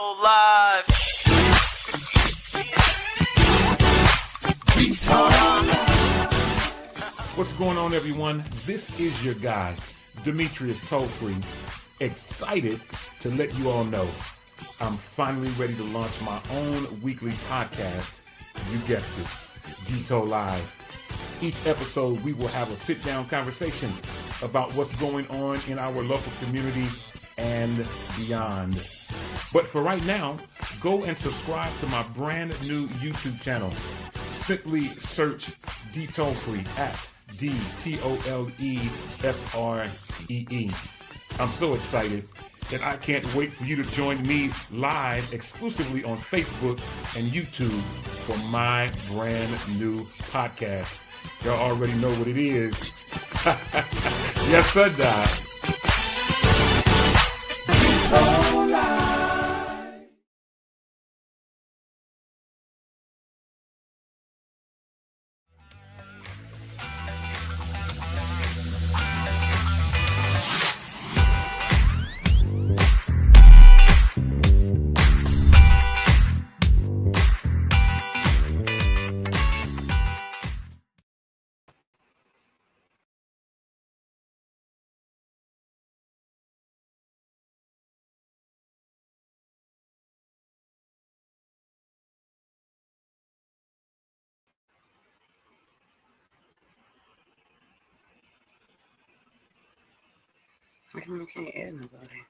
Dito Live. What's going on, everyone? This is your guy, Demetrius Tollfree, excited to let you all know I'm finally ready to launch my own weekly podcast. You guessed it, Dito Live. Each episode, we will have a sit-down conversation about what's going on in our local community and beyond. But for right now, go and subscribe to my brand new YouTube channel. Simply search Tollfree at DTOLEFREE. I'm so excited that I can't wait for you to join me live exclusively on Facebook and YouTube for my brand new podcast. Y'all already know what it is. Yes, sir, Doc. I can't add nobody.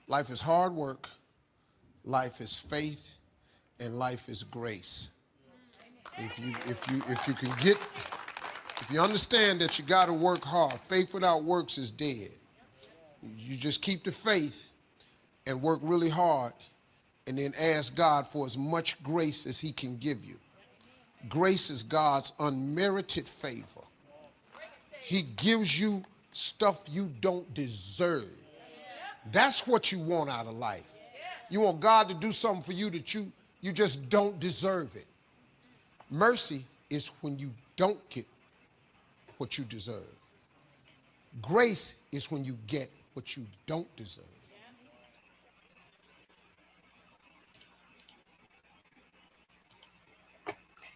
Life is hard work, life is faith, and life is grace. If you understand that you got to work hard, faith without works is dead. You just keep the faith and work really hard and then ask God for as much grace as he can give you. Grace is God's unmerited favor. He gives you stuff you don't deserve. That's what you want out of life. You want God to do something for you that you just don't deserve it. Mercy is when you don't get what you deserve. Grace is when you get what you don't deserve.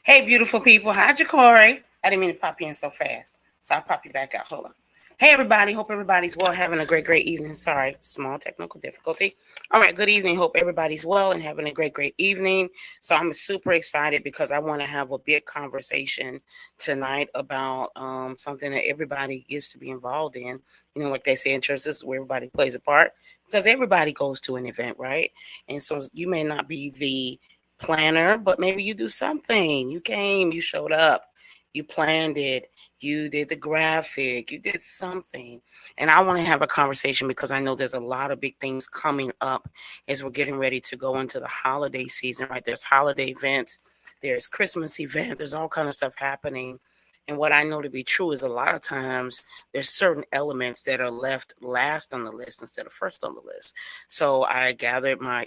Hey, beautiful people. Hi, Ja'Cory. I didn't mean to pop you in so fast, so I'll pop you back out. Hold on. Hey, everybody. Hope everybody's well, having a great evening. Sorry, small technical difficulty. All right, good evening. Hope everybody's well and having a great evening. So I'm super excited because I want to have a big conversation tonight about something that everybody gets to be involved in. You know, like they say in church, this is where everybody plays a part because everybody goes to an event, right? And so you may not be the planner, but maybe you do something. You came, you showed up, you planned it. You did the graphic, you did something. And I want to have a conversation because I know there's a lot of big things coming up as we're getting ready to go into the holiday season, right? There's holiday events, there's Christmas event, there's all kind of stuff happening. And what I know to be true is a lot of times there's certain elements that are left last on the list instead of first on the list. So I gathered my,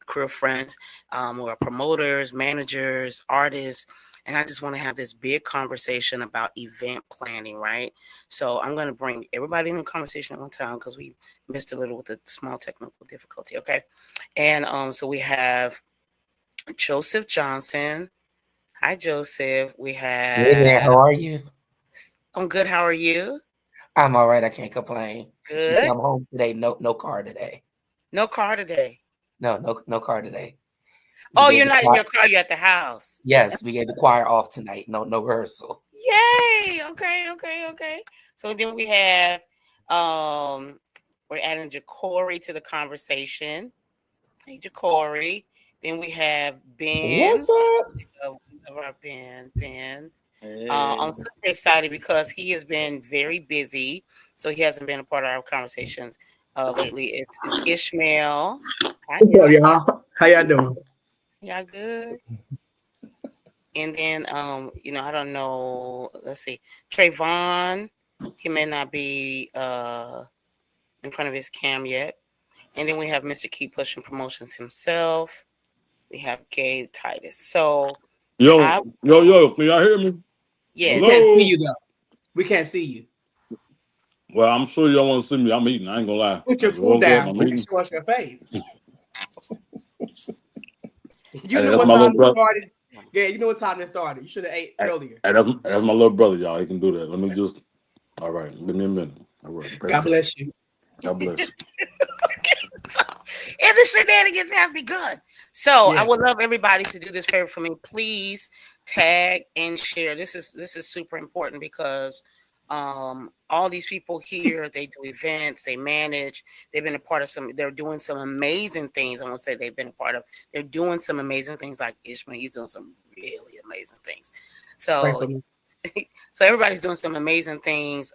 crew of friends who are promoters, managers, artists, and I just want to have this big conversation about event planning, right? So I'm going to bring everybody in the conversation at one time because we missed a little with the small technical difficulty, okay? And so we have Joseph Johnson. Hi, Joseph. We Hey there, have. how are you? I'm good. How are you? I'm all right. I can't complain. You see, Good. I'm home today. No car today. No car today. No car today. Oh, you're not in your car. You're at the house. Yes, we gave the choir off tonight. No rehearsal. Yay. Okay. So then we have, we're adding Jacory to the conversation. Hey, Jacory. Then we have Ben. What's up? We love our Ben. I'm super excited because he has been very busy, so he hasn't been a part of our conversations lately. It's Ishmael. Hi, What's up, Ishmael. y'all? How y'all doing? Y'all good? And then, I don't know. Let's see, Trayvon. He may not be in front of his cam yet. And then we have Mr. Keep Pushing Promotions himself. We have Gabe Titus. So, Yo, can y'all hear me? yes. We can't see you though. We can't see you. Well, I'm sure y'all want to see me. I'm eating. I ain't gonna lie. Put your I food woke up, down. I'm We can eating. show us your face. You Hey, know that's what my time little this brother. started? Yeah, you know what time this started. You should have ate earlier. Hey, that's my little brother, y'all. He can do that. Let me just. All right, give me a minute. All right. God bless you. God bless you. And the shenanigans have begun. So Yeah. I would love everybody to do this favor for me. Please tag and share. This is super important because all these people here, they do events, they manage, they've been a part of they're doing some amazing things. I want to say they've been a part of, they're doing some amazing things like Ishmael. He's doing some really amazing things. Pray for So me. so everybody's doing some amazing things.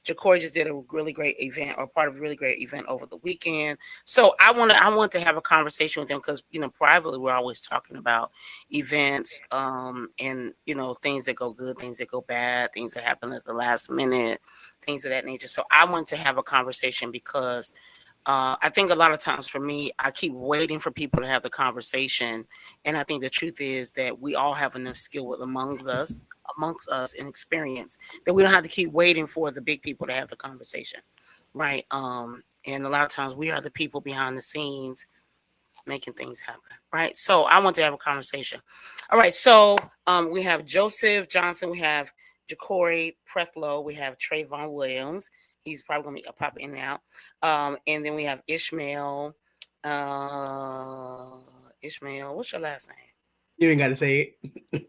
Jacory just did a really great event or part of a really great event over the weekend. So I want to have a conversation with them because, privately we're always talking about events and, things that go good, things that go bad, things that happen at the last minute, things of that nature. So I want to have a conversation because I think a lot of times for me, I keep waiting for people to have the conversation. And I think the truth is that we all have enough skill amongst us and experience that we don't have to keep waiting for the big people to have the conversation. Right. And a lot of times we are the people behind the scenes making things happen. Right. So I want to have a conversation. All right. So we have Joseph Johnson. We have Jacory Prethlow. We have Trayvon Williams. He's probably going to be pop in and out. And then we have Ishmael. Ishmael, what's your last name? You ain't got to say it.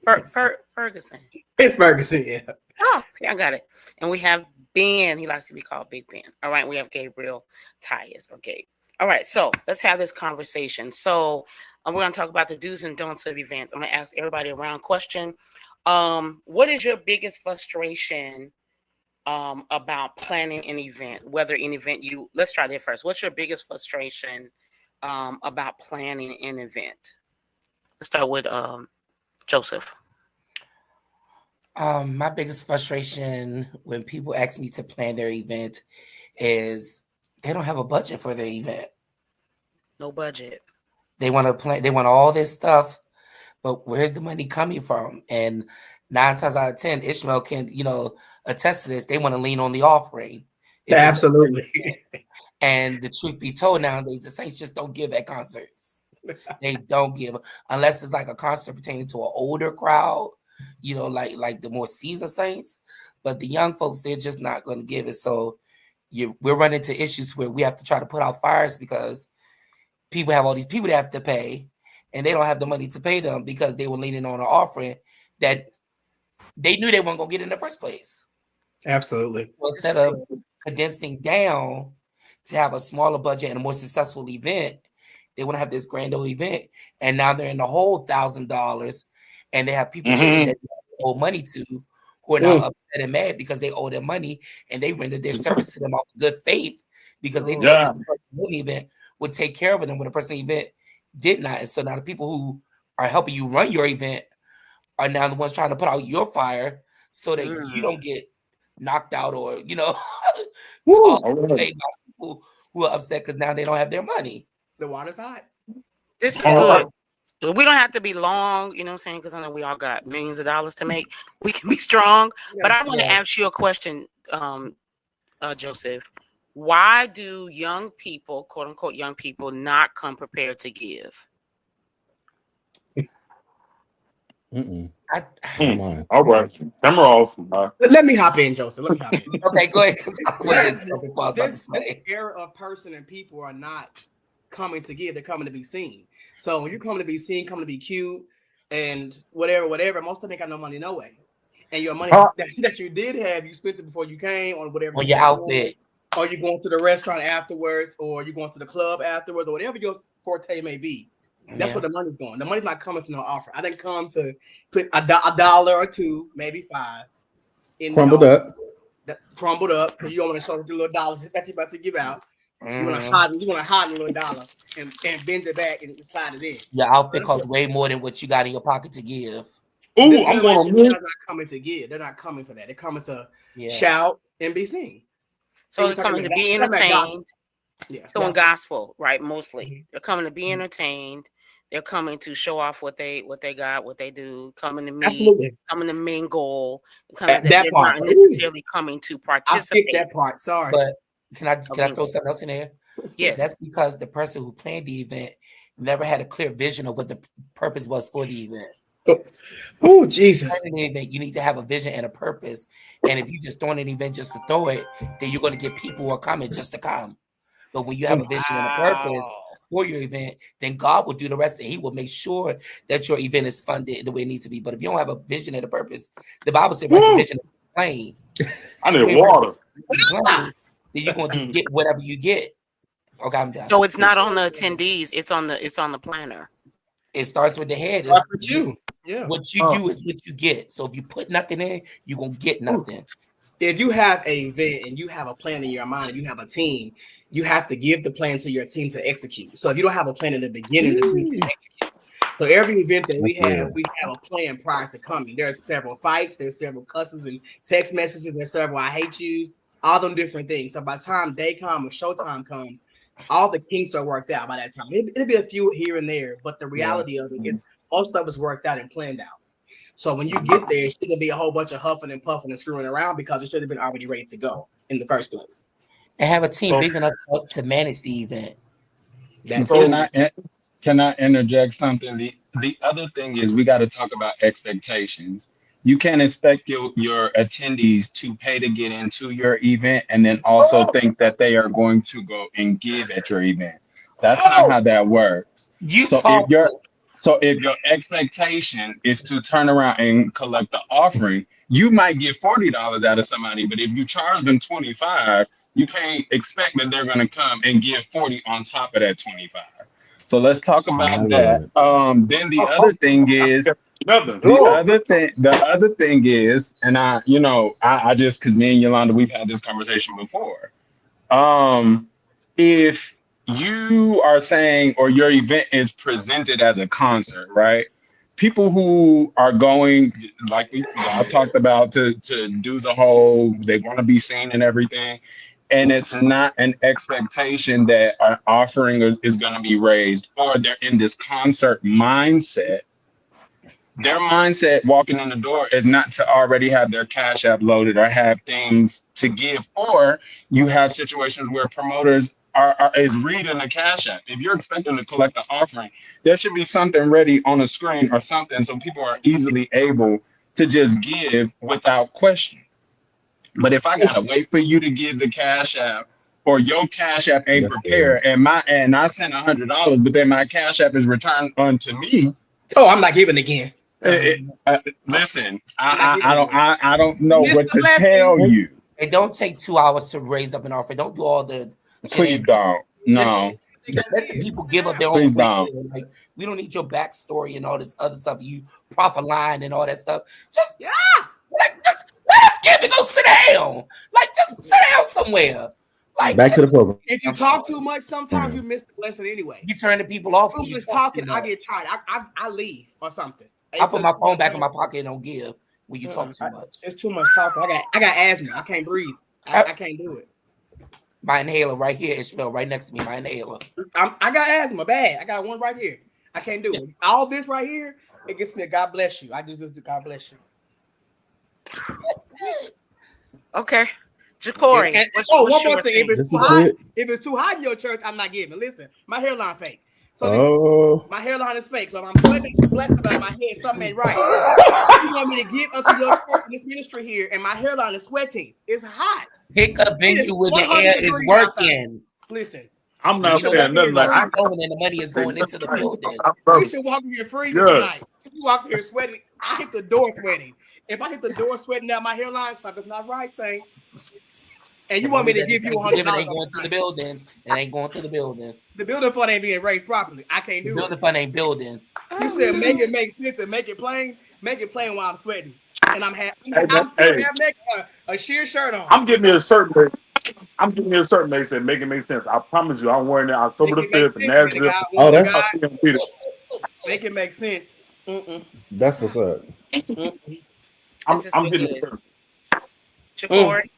Ferguson. It's Ferguson, yeah. Oh, see, I got it. And we have Ben. He likes to be called Big Ben. All right. We have Gabriel Tyus or Gabe. All right. So let's have this conversation. So we're going to talk about the do's and don'ts of events. I'm going to ask everybody a round question. What is your biggest frustration about planning an event? Whether an event let's try that first. What's your biggest frustration about planning an event? Let's start with Joseph. My biggest frustration when people ask me to plan their event is they don't have a budget for their event. No budget. They want to plan. They want all this stuff, but where's the money coming from? And 9 times out of 10, Ishmael can, attest to this. They want to lean on the offering. Absolutely. And the truth be told, nowadays the Saints just don't give at concerts. They don't give unless it's like a concert pertaining to an older crowd, like the more seasoned Saints. But the young folks, they're just not going to give it. So we're running into issues where we have to try to put out fires because people have all these people that have to pay, and they don't have the money to pay them because they were leaning on an offering that they knew they weren't going to get in the first place. Absolutely. So instead of condensing down to have a smaller budget and a more successful event, they want to have this grand old event, and now they're in the whole $1,000, and they have people that they owe money to who are now upset and mad because they owe them money, and they rendered their service to them out of good faith because they thought that the person who the event would take care of them when the person event did not. And so now the people who are helping you run your event are now the ones trying to put out your fire so that you don't get knocked out or by people who are upset because now they don't have their money. The water's hot. This is good. We don't have to be long, you know what I'm saying? Because I know we all got millions of dollars to make. We can be strong. But I want to ask you a question, Joseph. Why do young people, quote unquote, young people, not come prepared to give? Come on. All right. Camera off. Let me hop in, Joseph. Let me hop in. Okay, go ahead. This era of person and people are not coming to give; they're coming to be seen. So when you're coming to be seen, coming to be cute, and whatever, most of them ain't got no money no way. And your money that you did have, you spent it before you came on whatever on your outfit, or you're going to the restaurant afterwards, or you're going to the club afterwards, or whatever your forte may be. That's where the money's going. The money's not coming to no offer. I didn't come to put a dollar or two, maybe $5 in crumbled up because you don't want to show your little dollars that you're about to give out. You want to hide your little dollar and bend it back and slide it in. Your outfit costs way more than what you got in your pocket to give. Ooh, I'm going to not coming to give. They're not coming for that. They're coming to shout and be seen. So they're coming to be entertained. Yeah. So in gospel, right? Mostly they're coming to be entertained. They're coming to show off what they got, what they do. Coming to meet, coming to mingle. Coming they're not necessarily coming to participate. I skipped that part. Sorry, but can I throw something else in there? Yes, that's because the person who planned the event never had a clear vision of what the purpose was for the event. Oh, Jesus! You need to have a vision and a purpose. And if you just throwing an event just to throw it, then you're going to get people who are coming just to come. But when you have a vision and a purpose for your event, then God will do the rest, and He will make sure that your event is funded the way it needs to be. But if you don't have a vision and a purpose, the Bible said, "Write the vision of the plane." I need water. Then you're going to just get whatever you get. Okay, I'm done. So it's not on the attendees; it's on the planner. It starts with the head. That's with you. Yeah. What you do is what you get. So if you put nothing in, you're gonna get nothing. If you have an event and you have a plan in your mind and you have a team, you have to give the plan to your team to execute. So if you don't have a plan in the beginning, the team can execute. So every event that we have a plan prior to coming. There's several fights, there's several cusses and text messages, there's several I hate yous, all them different things. So by the time day comes or showtime comes, all the kinks are worked out by that time. It'll be a few here and there, but the reality of it is most of it's worked out and planned out. So when you get there, it shouldn't be a whole bunch of huffing and puffing and screwing around because it should have been already ready to go in the first place. And have a team big enough to manage the event. Can I interject something? The other thing is we got to talk about expectations. You can't expect your attendees to pay to get into your event and then also think that they are going to go and give at your event. That's not how that works. So if your expectation is to turn around and collect the offering, you might get $40 out of somebody, but if you charge them $25, you can't expect that they're going to come and give 40 on top of that 25. So let's talk about that. Then the other thing is the other thing is, and I just, because me and Yolanda, we've had this conversation before. If you are saying, or your event is presented as a concert, right? People who are going, like I talked about, to do the whole, they want to be seen and everything. And it's not an expectation that an offering is going to be raised, or they're in this concert mindset. Their mindset walking in the door is not to already have their Cash App loaded or have things to give, or you have situations where promoters is reading the Cash App. If you're expecting to collect an offering, there should be something ready on the screen or something so people are easily able to just give without question. But if I gotta wait for you to give the Cash App, or your Cash App ain't prepared, and I sent $100, but then my Cash App is returned unto me. Oh, I'm not giving again. Listen, I don't know what to tell you. It don't take 2 hours to raise up an offer. Don't do all the. Please don't. No. Let the people give up their own. Please don't. Like, we don't need your backstory and all this other stuff. You profit line and all that stuff. Just let us give it. Go sit down. Like, just sit down somewhere. Like, back to the program. If you talk too much, sometimes you miss the lesson anyway. You turn the people off. I'm just talking. I get tired. I leave or something. I put my phone back in my pocket and don't give when you talk too much. It's too much talking. I got asthma. I can't breathe. I can't do it. My inhaler right here, Ishmael, right next to me. My inhaler. I got asthma bad. I got one right here. I can't do it. All this right here, it gets me a God bless you. I just do God bless you. Okay. Jacory, One what's more your thing. thing? If it's too hot in your church, I'm not giving. Listen, my hairline fake. So my hairline is fake. So if I'm sweating black about my head, something ain't right. You want me to give unto your church this ministry here, and my hairline is sweating. It's hot. Pick a venue where the air is working. Listen, I'm not saying nothing like I'm going and the money is going into the building. we should walk in here freezing tonight. We walk in here sweating. I hit the door sweating. If I hit the door sweating down my hairline, something's not right, Saints. And you want me to give you $100? It ain't going to the building. It ain't going to the building. The building fund ain't being raised properly. I can't do it. The building fund ain't building. You said make it make sense and make it plain. Make it plain while I'm sweating. And I'm still have a sheer shirt on. I'm getting me a shirt. They said make it make sense. I promise you, I'm wearing it October the 5th in Nashville. Make it make sense. That's what's up. I'm getting a shirt. Jacory.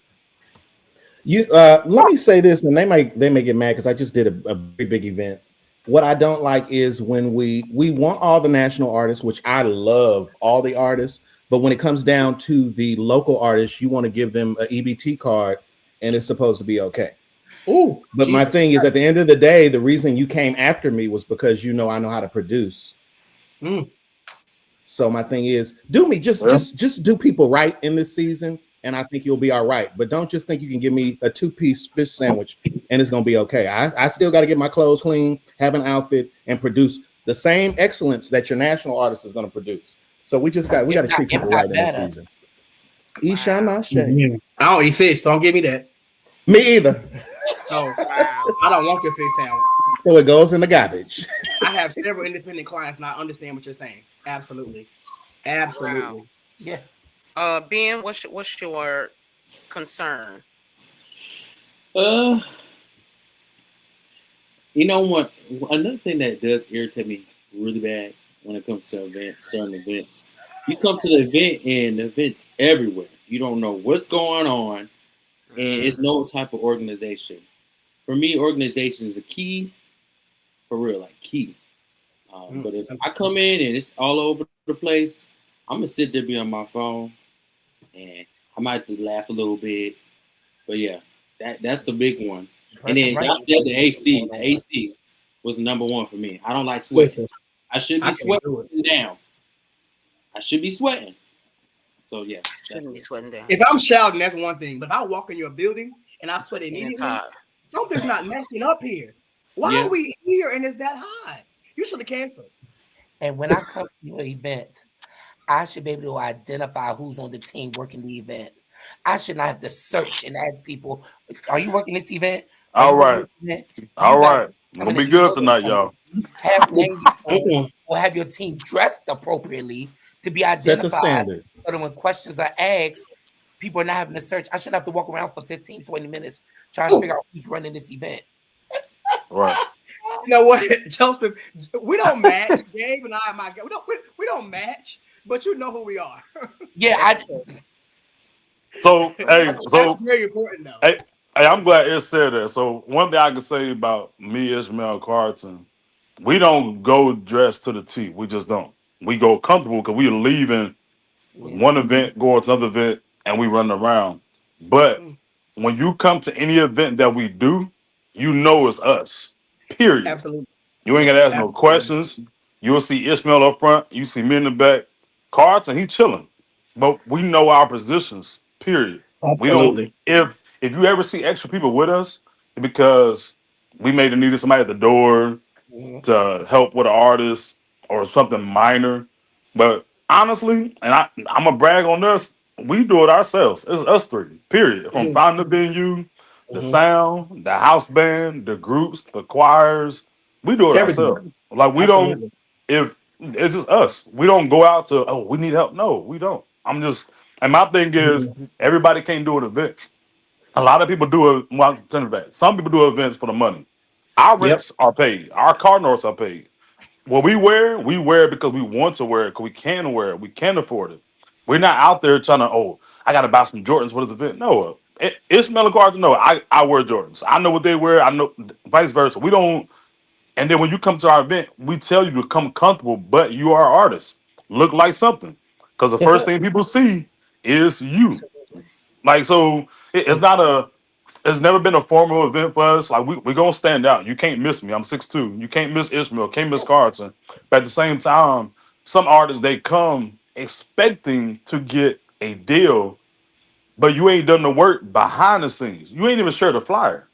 You let me say this, and they may get mad because I just did a big event. What I don't like is when we want all the national artists, which I love all the artists, but when it comes down to the local artists, you want to give them an EBT card, and it's supposed to be okay. Ooh, but my thing is, at the end of the day, the reason you came after me was because I know how to produce. So my thing is, do me just do people right in this season, and I think you'll be all right. But don't just think you can give me a 2-piece fish sandwich and it's gonna be okay. I still got to get my clothes clean, have an outfit, and produce the same excellence that your national artist is gonna produce. So we got to treat people right in this season. I don't eat fish, so don't give me that. Me either. So I don't want your fish sandwich. So it goes in the garbage. I have several independent clients, and I understand what you're saying. Absolutely. Wow. Yeah. Ben, what's your concern? You know what? Another thing that does irritate me really bad when it comes to certain events. You come to the event and the event's everywhere. You don't know what's going on, and it's no type of organization. For me, organization is a key, for real, like key. But if I come in and it's all over the place, I'm gonna sit there, be on my phone, and I might laugh a little bit. But yeah, that's the big one. And then y'all said the AC. The AC was number one for me. I don't like sweating. I should be sweating down. I should be sweating. So yeah, shouldn't be sweating down. If I'm shouting, that's one thing. But if I walk in your building and I sweat immediately, something's not messing up here. Why are we here and it's that hot? You should have canceled. And when I come to your event, I should be able to identify who's on the team working the event. I should not have to search and ask people, "Are you working this event?" All right. It'll be good tonight, y'all. Or have your team dressed appropriately to be identified. Set the standard. So that when questions are asked, people are not having to search. I shouldn't have to walk around for 15, 20 minutes trying to figure out who's running this event. Right. You know what, Joseph? We don't match. Gabe and I, we don't match, but you know who we are. Yeah, So that's very important, though. Hey, I'm glad it said that. So one thing I can say about me, Ishmael Carlton, we don't go dressed to the T. We just don't. We go comfortable because we're leaving one event, going to another event, and we run around. But when you come to any event that we do, you know it's us. Period. Absolutely. You ain't gotta ask no questions. You'll see Ishmael up front. You see me in the back. Carlton, he chilling. But we know our positions. Period. Absolutely. We don't. If you ever see extra people with us, because we may have needed somebody at the door to help with an artist or something minor. But honestly, and I'm gonna brag on us, we do it ourselves. It's us three. Period. From finding the venue, the sound, the house band, the groups, the choirs, we do it ourselves. Like we don't. If it's just us, we don't go out to. Oh, we need help. No, we don't. And my thing is, everybody can't do an event. A lot of people do it. Well, some people do events for the money. Our rents are paid. Our car notes are paid. What we wear because we want to wear it, because we can wear it. We can afford it. We're not out there trying to, I got to buy some Jordans for this event. No. It's Carlton. No, I wear Jordans. I know what they wear. I know vice versa. We don't And then when you come to our event, we tell you to come comfortable, but you are artists. Look like something. Because the first thing people see is you. Absolutely. Like, so it's not a, it's never been a formal event for us. Like, we going to stand out. You can't miss me. I'm 6'2". You can't miss Ishmael. Can't miss Carlton. But at the same time, some artists, they come expecting to get a deal, but you ain't done the work behind the scenes. You ain't even shared the flyer.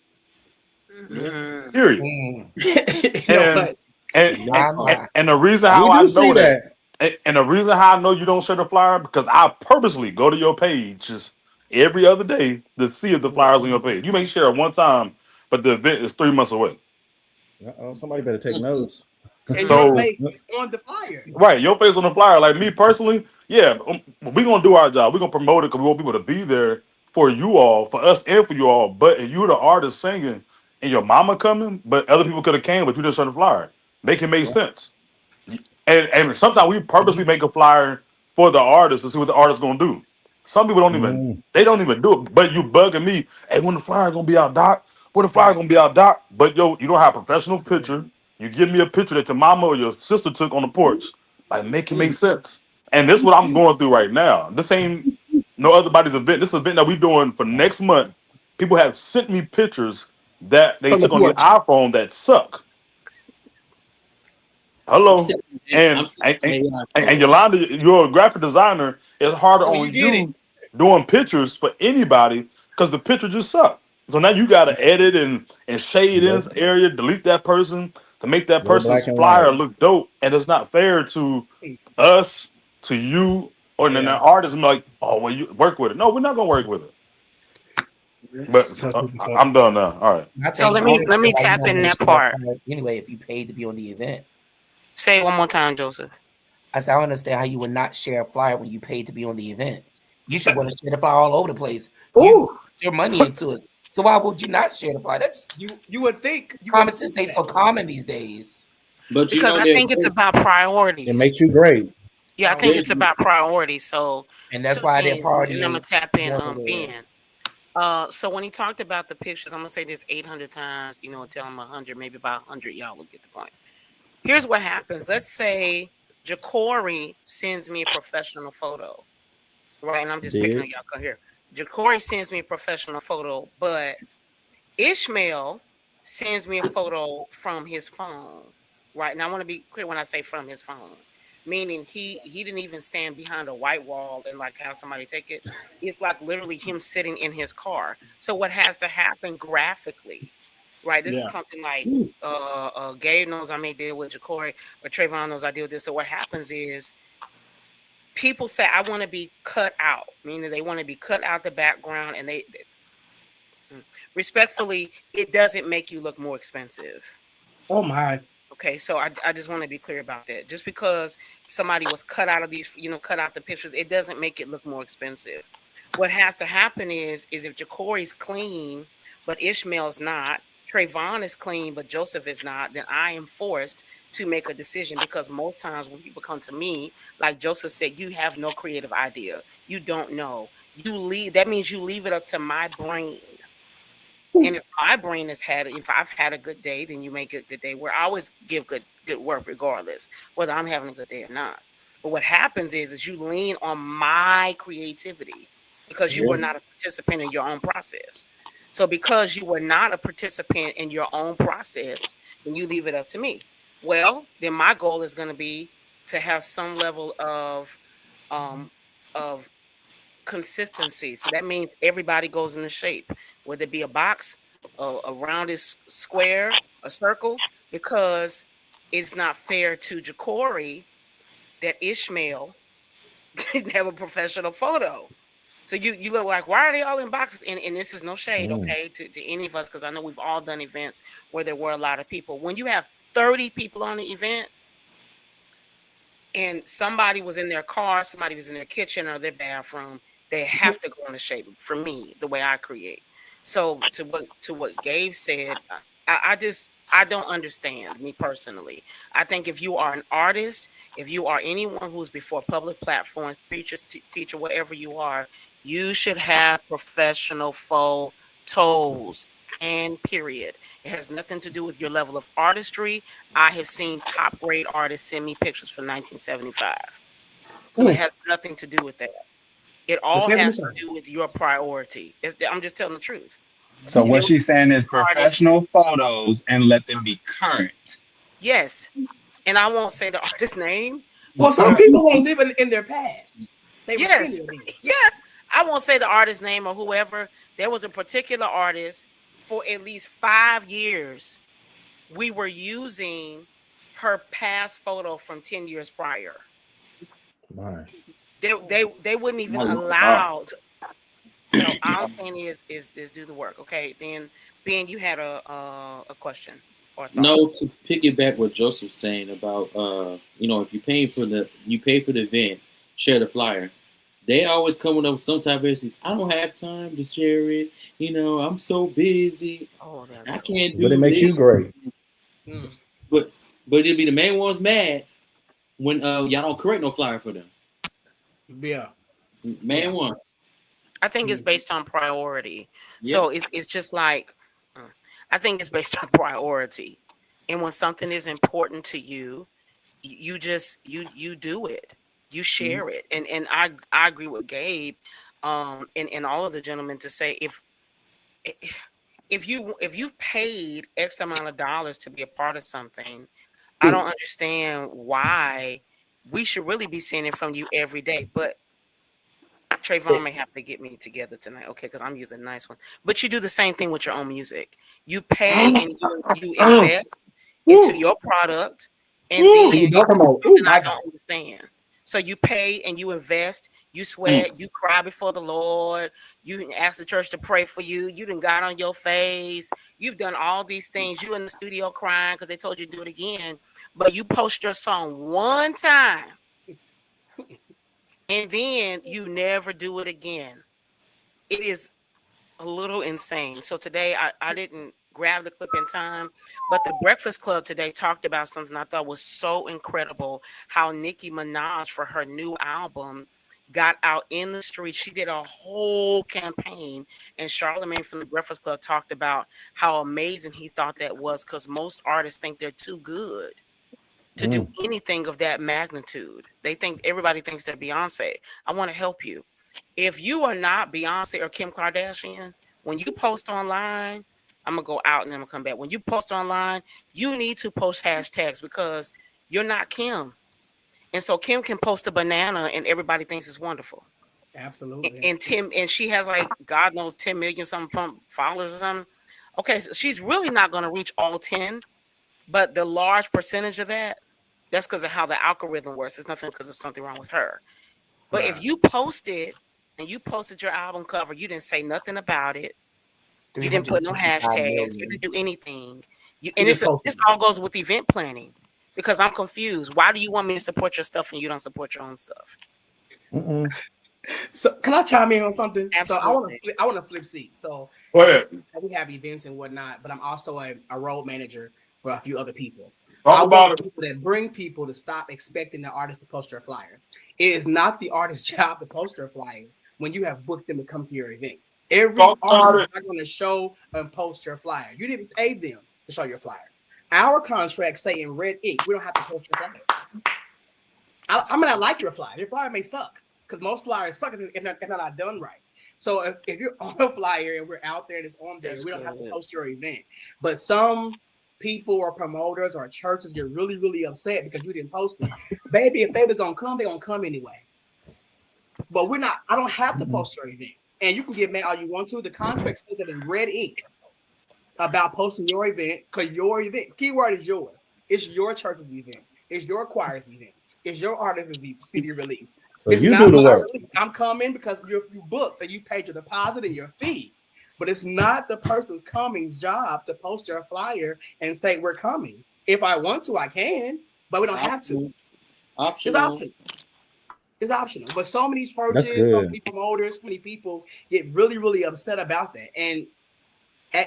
Mm. Period. You know And what? and and, My, and, my. and the reason We how I do see know that, that. and the reason how I know you don't share the flyer, because I purposely go to your page just every other day to see if the flyer's on your page. You may share it one time, but the event is 3 months away. Uh-oh, somebody better take notes. And your So face is on the flyer. right, your face on the flyer. Like me personally, yeah, we gonna do our job. We gonna promote it because we want people to be there for you all, for us, and for you all. But if you the artist singing and your mama coming, but other people could have came, but you just showed the flyer, make it make sense. And sometimes we purposely make a flyer for the artist to see what the artist gonna do. Some people don't even, Mm. they don't even do it. But you bugging me, hey, when the flyer gonna be out, Doc? When the flyer Right. gonna be out, Doc? But yo, you don't have a professional picture. You give me a picture that your mama or your sister took on the porch. Like, make it make sense. And this is what I'm going through right now. This ain't no other body's event. This is an event that we doing for next month. People have sent me pictures that they From the took on the porch. iPhone that suck. I'm Hello, sitting. I'm and sitting. and, and, AI and photos. Yolanda, you're a graphic designer. It's harder So you on get it. you doing pictures for anybody because the picture just suck. So now you got to edit and shade in Go, this area, delete that person to make that go person's black and white. flyer look dope, and it's not fair to us, to you, or then the Yeah. artist. I'm like, oh, well, you work with it. No, we're not gonna work with it. But So difficult. I'm done now. All right. My So thing is, let I me don't let understand me why you tap don't in want to that share a part. flyer anyway if you paid to be on the event. Say it one more time, Joseph. I said, I don't understand how you would not share a flyer when you paid to be on the event. You should want to share the flyer all over the place. You Ooh, put your money into it. So why would you not share the flyer? That's you would think common sense ain't that. so common these days. But you Because know, I think it's about It priorities. makes you great. Yeah, I think there's it's about priorities. So And two that's why their things, party and I'm gonna ain't tap in going nowhere. Ben. So when he talked about the pictures, I'm gonna say this 800 times, tell him 100, maybe about 100, y'all will get the point. Here's what happens. Let's say Jacory sends me a professional photo, right? And I'm just picking Did. on y'all come here. Jacory sends me a professional photo, but Ishmael sends me a photo from his phone, right? And I want to be clear when I say from his phone, meaning he didn't even stand behind a white wall and like have somebody take it. It's like literally him sitting in his car. So what has to happen graphically, right? This is something like Gabe knows I may deal with Jacory, or Trayvon knows I deal with this. So what happens is people say I want to be cut out, meaning they want to be cut out the background, and they respectfully, it doesn't make you look more expensive. Oh my. Okay, so I just want to be clear about that. Just because somebody was cut out of these, cut out the pictures, it doesn't make it look more expensive. What has to happen is if Jacory's clean, but Ishmael's not, Trayvon is clean, but Joseph is not, then I am forced to make a decision, because most times when people come to me, like Joseph said, you have no creative idea. You don't know. That means you leave it up to my brain. And if my brain if I've had a good day, then you make a good day. Where I always give good work regardless, whether I'm having a good day or not. But what happens is you lean on my creativity because you were not a participant in your own process. So because you were not a participant in your own process, then you leave it up to me. Well, then my goal is going to be to have some level um of consistency. So that means everybody goes in the shape, whether it be a box, a rounded square, a circle, because it's not fair to Jacory that Ishmael didn't have a professional photo. So you look like, why are they all in boxes? And this is no shade, okay, to any of us, because I know we've all done events where there were a lot of people. When you have 30 people on the event, and somebody was in their car, somebody was in their kitchen or their bathroom, they have to go into shape. For me, the way I create. So to what Gabe said, I don't understand, me personally. I think if you are an artist, if you are anyone who's before public platforms, preachers, teacher, whatever you are, you should have professional photos. And period. It has nothing to do with your level of artistry. I have seen top grade artists send me pictures from 1975. So it has nothing to do with that. It The all has to 75. do with your priority. I'm just telling the truth. So And there what was she's saying is an artist, professional photos and let them be current. yes. And I won't say the artist's name Well, some because people won't live in their past. They were yes, skinny then. yes. I won't say the artist's name or whoever. There was a particular artist for at least 5 years. We were using her past photo from 10 years prior. My. They wouldn't even My God. allow. So all I'm saying is do the work. Okay. Then Ben, you had a question or a thought. No, to piggyback what Joseph's saying about if you pay for the event, share the flyer. They always coming up with some type of issues. I don't have time to share it. I'm so busy. Oh, I that's can't But it do makes this. you great. Mm. But it'd be the main ones mad when y'all don't correct no flyer for them. Yeah. Main Yeah. ones. I think it's based on priority. Yeah. So it's just like I think it's based on priority. And when something is important to you, you just you do it. You share it. And I agree with Gabe and all of the gentlemen to say if you've paid X amount of dollars to be a part of something, I don't understand why we should really be seeing it from you every day. But Trayvon may have to get me together tonight, okay? Because I'm using a nice one. But you do the same thing with your own music. You pay and you invest into your product, and then And you don't this is promote. Oh something I my God. don't understand. So you pay and you invest, you sweat, you cry before the Lord, you ask the church to pray for you, you done got on your face, you've done all these things, you in the studio crying because they told you to do it again, but you post your song one time and then you never do it again. It is a little insane. So today I didn't grab the clip in time, but the Breakfast Club today talked about something I thought was so incredible, how Nicki Minaj for her new album got out in the street. She did a whole campaign, and Charlamagne from the Breakfast Club talked about how amazing he thought that was, because most artists think they're too good to do anything of that magnitude. Everybody thinks they're Beyonce. I want to help you. If you are not Beyonce or Kim Kardashian, when you post online, I'm gonna go out and then I'm gonna come back. When you post online, you need to post hashtags because you're not Kim. And so Kim can post a banana and everybody thinks it's wonderful. Absolutely. And she has like God knows 10 million something followers or something. Okay, so she's really not gonna reach all 10, but the large percentage of that's because of how the algorithm works. It's nothing because there's something wrong with her. But if you posted and you posted your album cover, you didn't say nothing about it. You didn't put no 355 hashtags. You million. didn't do anything. You just posted. This all goes with event planning because I'm confused. Why do you want me to support your stuff and you don't support your own stuff? So can I chime in on something? Absolutely. So I want to flip seats. So Go ahead. we have events and whatnot, but I'm also a road manager for a few other people. Talk I about want it. people that bring people to stop expecting the artist to post your flyer. It is not the artist's job to post your flyer when you have booked them to come to your event. Every Talk about artist it. is not going to show and post your flyer. You didn't pay them to show your flyer. Our contracts say in red ink, we don't have to post your flyer. I mean, I like your flyer. Your flyer may suck because most flyers suck if they're not done right. So if you're on a flyer and we're out there and it's on there, we don't have to post your event. But some people or promoters or churches get really, really upset because you didn't post it. Baby, if they was gonna come, they're gonna come anyway. But I don't have to post your event. And you can get mad all you want to. The contract says it in red ink about posting your event, because your event, keyword is yours. It's your church's event. It's your choir's event. It's your artist's CD release. So It's you not do the my work. release. I'm coming because you booked and you paid your deposit and your fee. But it's not the person's coming's job to post your flyer and say we're coming. If I want to, I can, but we don't have to. It's optional. It's optional. But so many churches, so many promoters, so many people get really, really upset about that. And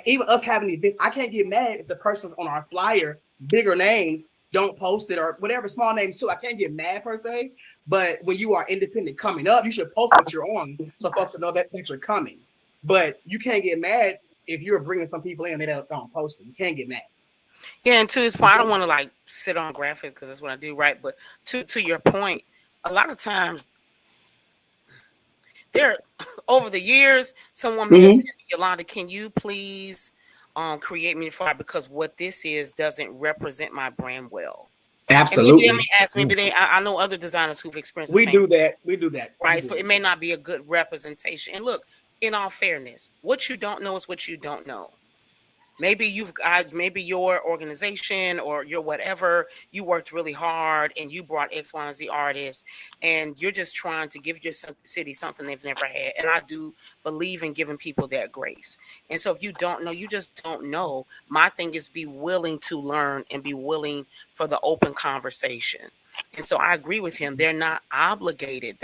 even us having events, I can't get mad if the person's on our flyer, bigger names, don't post it or whatever, small names too. I can't get mad per se. But when you are independent coming up, you should post what you're on so folks will know that you're coming. But you can't get mad if you're bringing some people in, they don't post it. You can't get mad. Yeah, and to his point, I don't want to like sit on graphics because that's what I do, right? But to your point, a lot of times there over the years, someone may have said, Yolanda, can you please create me a flyer because what this is doesn't represent my brand well. Absolutely. And maybe they ask, maybe they I know other designers who've experienced we do that. We do that. Right. So it may not be a good representation. And look, in all fairness, what you don't know is what you don't know. Maybe maybe your organization or your whatever, you worked really hard and you brought X, Y, and Z artists, and you're just trying to give your city something they've never had. And I do believe in giving people that grace. And so if you don't know, you just don't know. My thing is be willing to learn and be willing for the open conversation. And so I agree with him. They're not obligated.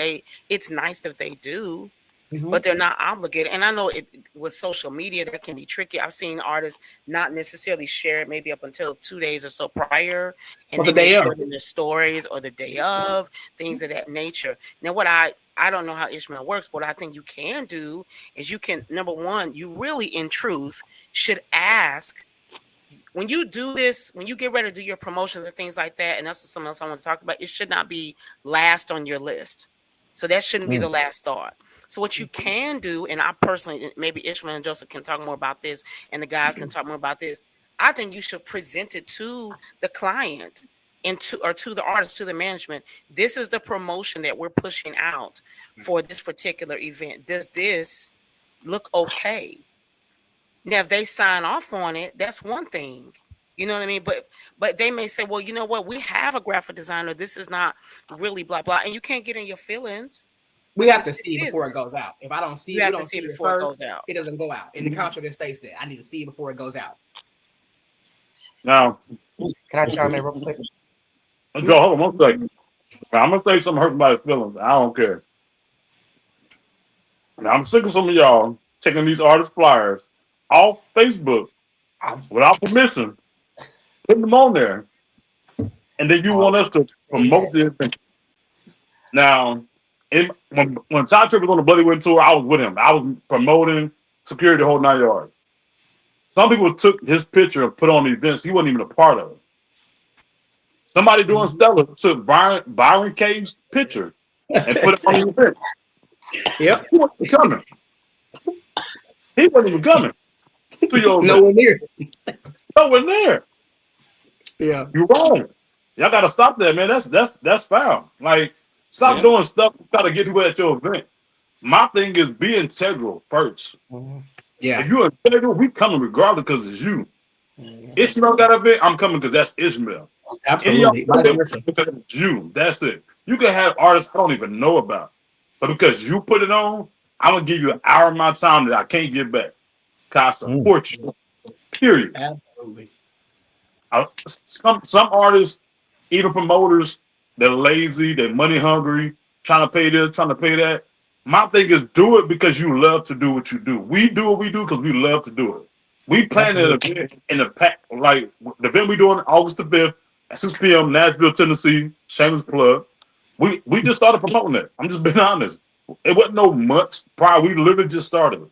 It's nice if they do. But they're not obligated. And I know with social media, that can be tricky. I've seen artists not necessarily share it maybe up until 2 days or so prior. And they may share it in their stories or the day of, things of that nature. Now, what I don't know how Ishmael works, but what I think you can do is you can, number one, you really, in truth, should ask, when you do this, when you get ready to do your promotions and things like that, and that's something else I want to talk about, it should not be last on your list. So that shouldn't be the last thought. So what you can do, and I personally, maybe Ishmael and Joseph can talk more about this, and the guys can talk more about this. I think you should present it to the client and to the artist, to the management. This is the promotion that we're pushing out for this particular event. Does this look okay? Now, if they sign off on it, that's one thing. You know what I mean? But they may say, well, you know what? We have a graphic designer. This is not really blah, blah. And you can't get in your feelings. We have to see it before it goes out. If I don't see it, we don't see it before it goes out. It doesn't go out. In the contract, it states that I need to see it before it goes out. Now, can I chime in real quick? Joe, hold on one second. I'm gonna say something hurt somebody's feelings. I don't care. Now, I'm sick of some of y'all taking these artist flyers off Facebook without permission, putting them on there, and then you want us to promote this thing. Now, when Ty Tripp was on the Bloody Wind tour, I was with him. I was promoting security the whole 9 yards. Some people took his picture and put on the events he wasn't even a part of. Somebody doing Stella took Byron Cave's picture and put it on the event. Yep. He wasn't coming. He wasn't even coming to your event. Nowhere near. Nowhere near. Yeah. You're wrong. Y'all gotta stop that, man. That's foul. Like, stop doing stuff to try to get people at your event. My thing is be integral first. Yeah. If you're integral, we coming regardless because it's you. Ishmael got a bit, I'm coming because that's Ishmael. Absolutely. Because it's you. That's it. You can have artists I don't even know about. But because you put it on, I'm gonna give you an hour of my time that I can't get back. Cause I support you. Period. Absolutely. Some artists, even promoters, they're lazy, they're money hungry, trying to pay this, trying to pay that. My thing is do it because you love to do what you do. We do what we do because we love to do it. We planned an event in the pack, like the event we doing August the 5th at 6 p.m. Nashville, Tennessee. Shameless plug. We just started promoting it. I'm just being honest. It wasn't no months prior. We literally just started it.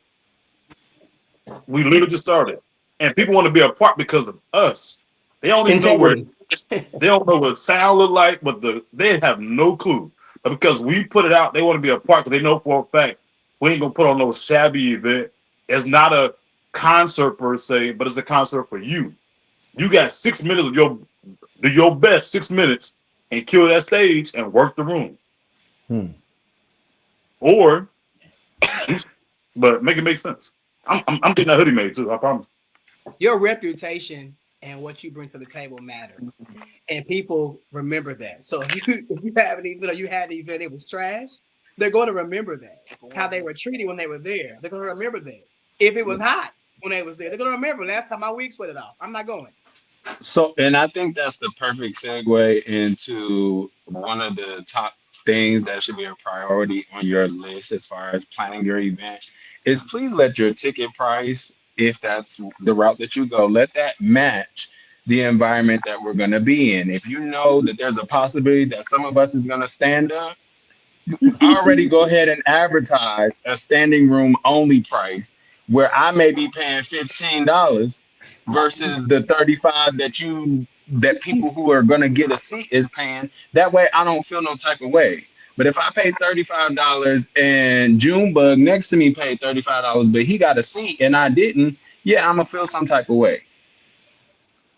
We literally just started. And people want to be a part because of us. They don't even know where they don't know what sound look like, but they have no clue. But because we put it out, they want to be a part because they know for a fact we ain't gonna put on no shabby event. It's not a concert per se, but it's a concert for you. You got 6 minutes of do your best 6 minutes and kill that stage and work the room. Or, but make it make sense. I'm getting that hoodie made too. I promise. Your reputation and what you bring to the table matters, and people remember that. So if you have an event, or you had an event, it was trash. They're going to remember that. How they were treated when they were there. They're going to remember that. If it was hot when they was there, they're going to remember last time my wig sweated off. I'm not going. So, and I think that's the perfect segue into one of the top things that should be a priority on your list as far as planning your event is please let your ticket price, if that's the route that you go, let that match the environment that we're going to be in. If you know that there's a possibility that some of us is going to stand up, already go ahead and advertise a standing room only price where I may be paying $15 versus the 35 that people who are gonna get a seat is paying. That way I don't feel no type of way. But if I pay $35 and Junebug next to me paid $35, but he got a seat and I didn't, yeah, I'm gonna feel some type of way.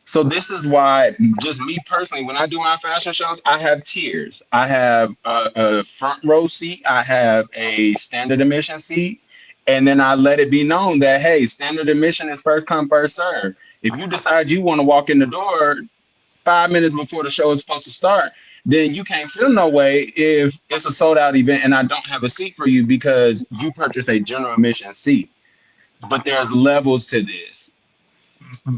So this is why, just me personally, when I do my fashion shows, I have tiers. I have a front row seat. I have a standard admission seat, and then I let it be known that hey, standard admission is first come first serve. If you decide you want to walk in the door 5 minutes before the show is supposed to start, then you can't feel no way if it's a sold out event and I don't have a seat for you because you purchased a general admission seat. But there's levels to this.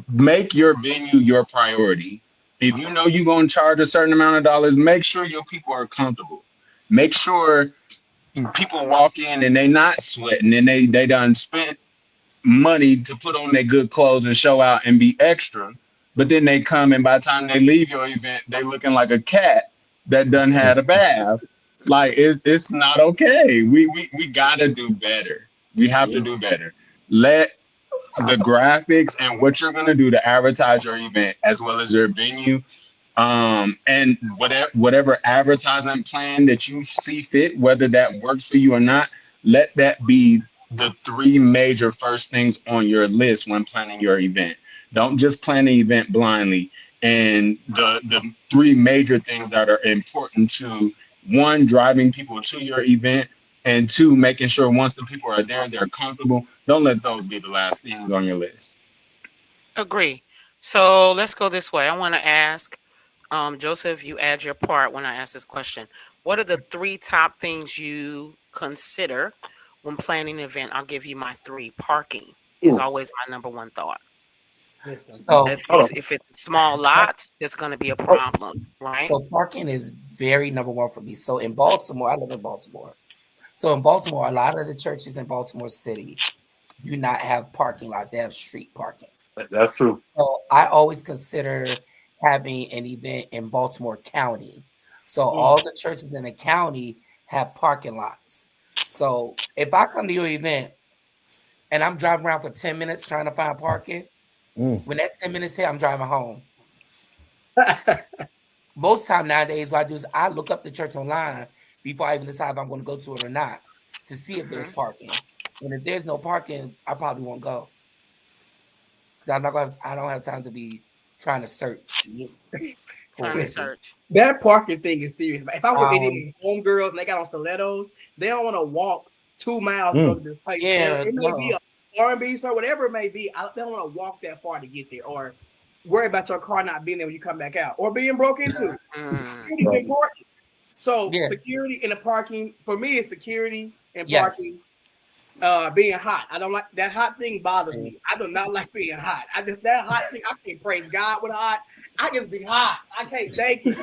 Make your venue your priority. If you know you're going to charge a certain amount of dollars, make sure your people are comfortable. Make sure people walk in and they not sweating and they done spent money to put on their good clothes and show out and be extra. But then they come and by the time they leave your event, they looking like a cat that done had a bath. Like it's not okay. We gotta do better. We have to do better. Let the graphics and what you're going to do to advertise your event as well as your venue, and whatever advertisement plan that you see fit, whether that works for you or not, let that be the three major first things on your list when planning your event. Don't just plan an event blindly. And the three major things that are important to: one, driving people to your event, and two, making sure once the people are there, they're comfortable. Don't let those be the last things on your list. Agree. So let's go this way. I want to ask Joseph, you add your part when I ask this question. What are the three top things you consider when planning an event? I'll give you my three. Parking is always my number one thought. Listen. So, If it's a small lot, it's going to be a problem, right? so parking is very number one for me. So in Baltimore, I live in Baltimore. So in Baltimore, a lot of the churches in Baltimore City do not have parking lots. They have street parking. That's true. So I always consider having an event in Baltimore County. So all the churches in the county have parking lots. So if I come to your event and I'm driving around for 10 minutes trying to find parking, when that 10 minutes hit, I'm driving home. Most time nowadays, what I do is I look up the church online before I even decide if I'm going to go to it or not to see if there's parking. And if there's no parking, I probably won't go. Because I don't have time to be trying to search. Trying to search. That parking thing is serious. If I'm with any homegirls and they got on stilettos, they don't want to walk 2 miles to go to this place. Yeah, it may be a R&B store, whatever it may be. They don't want to walk that far to get there, or worry about your car not being there when you come back out, or being broke into. Security is important. So security in the parking, for me, is security and parking. Being hot. I don't like that hot thing bothers me. I do not like being hot. That hot thing, I can't praise God with hot. I just be hot. I can't take it.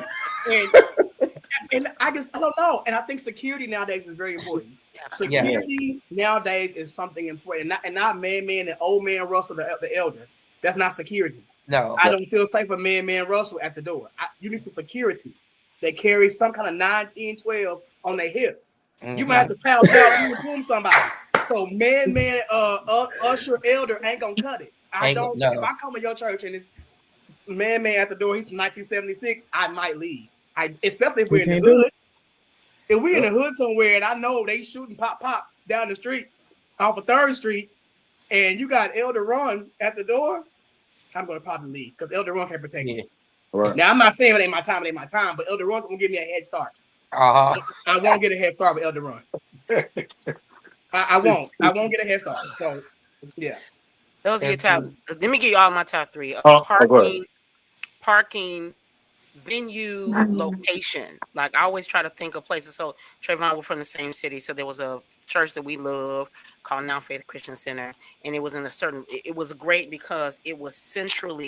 And I don't know. And I think security nowadays is very important. Security nowadays is something important. And not man and old man Russell, the elder. That's not security. No. I don't feel safe for man Russell at the door. You need some security. They carry some kind of 9, 10, 12 on their hip. You might have to pound you and boom somebody. So usher, elder ain't gonna cut it. If I come to your church and it's man at the door, he's from 1976, I might leave. Especially if we're in the hood. If we're in the hood somewhere and I know they shooting pop down the street off of 3rd Street and you got Elder Ron at the door, I'm gonna probably leave because Elder Ron can protect me. Right. Now I'm not saying it ain't my time, but Elder Ron gonna give me a head start. I won't get a head start with Elder Ron. I won't get a head start. So yeah. Those are your top. Let me give you all my top three. Parking, venue, location. Like I always try to think of places. So Trayvon, we're from the same city. So there was a church that we love called Now Faith Christian Center. And it was in it was great because it was central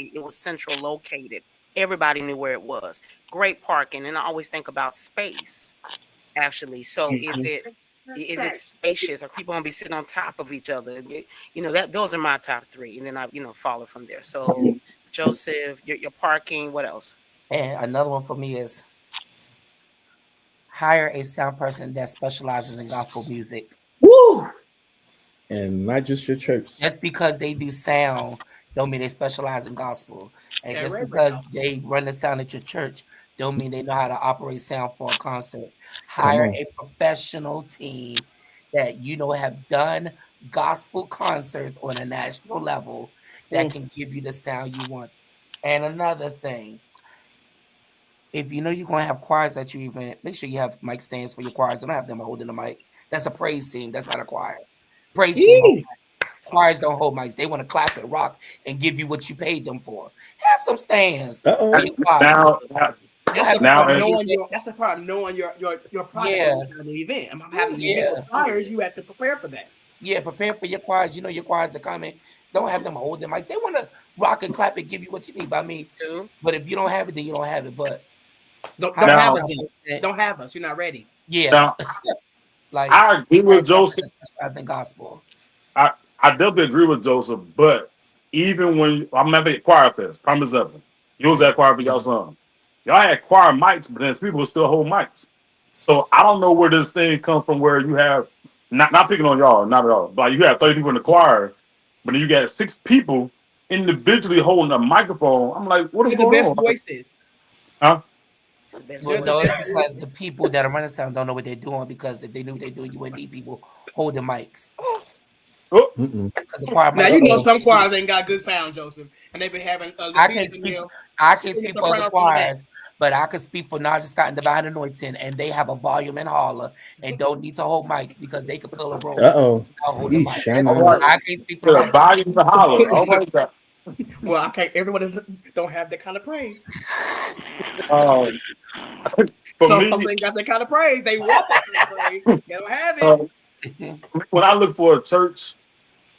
located. Everybody knew where it was. Great parking. And I always think about space, actually. So is it spacious? Are people gonna be sitting on top of each other? Those are my top three, and then I follow from there. So Joseph, your parking. What else? And another one for me is hire a sound person that specializes in gospel music. Woo! and not just your church. Just because they do sound don't mean they specialize in gospel. And And just Reverend. because they run the sound at your church don't mean they know how to operate sound for a concert. Come Hire on. a professional team that have done gospel concerts on a national level that can give you the sound you want. And another thing, if you know you're gonna have choirs at your event, make sure you have mic stands for your choirs. Don't have them holding the mic. That's a praise team. That's not a choir. Praise team. Choirs don't hold mics. They want to clap and rock and give you what you paid them for. Have some stands Uh-oh. for your choir. Now, That's the now, part of and knowing your. That's the part of knowing your product Yeah. when you're having an event. I'm having an event Yeah. with choirs. You have to prepare for that. Yeah, prepare for your choirs. You know your choirs are coming. Don't have them hold their mics. They want to rock and clap and give you what you need. But I mean, but if you don't have it, then you don't have it. But Don't Now- have us then. Don't have us. You're not ready. yeah, now like I agree with Joseph. in gospel. I definitely agree with Joseph, but even when I'm at the choir fest, prime example, you was at choir for y'all son. Y'all had choir mics, but then people still hold mics. So I don't know where this thing comes from where you have not picking on y'all, not at all. But you have 30 people in the choir, but then you got 6 people individually holding a microphone. I'm like, what is They're the going best on? voices. Huh? Well, no, it's because the people that are running sound don't know what they're doing. Because if they knew what they're doing, you wouldn't need people holding mics. Oh, Because the choir Now mics. you know some choirs ain't got good sound, Joseph, and they've been having I can't speak. I can't speak for the soprano from the back. choirs, but I can speak for Naja Scott and Divine Anointing, and they have a volume and holler, and don't need to hold mics because they can fill a room. Uh-oh. without holding mics. Shana. I can't speak for the the rest. volume to holler. All right, God. Well, I can't. Everybody don't have that kind of praise. For Some me, folks ain't got that kind of praise. They want that kind of praise. They don't have it. when I look for a church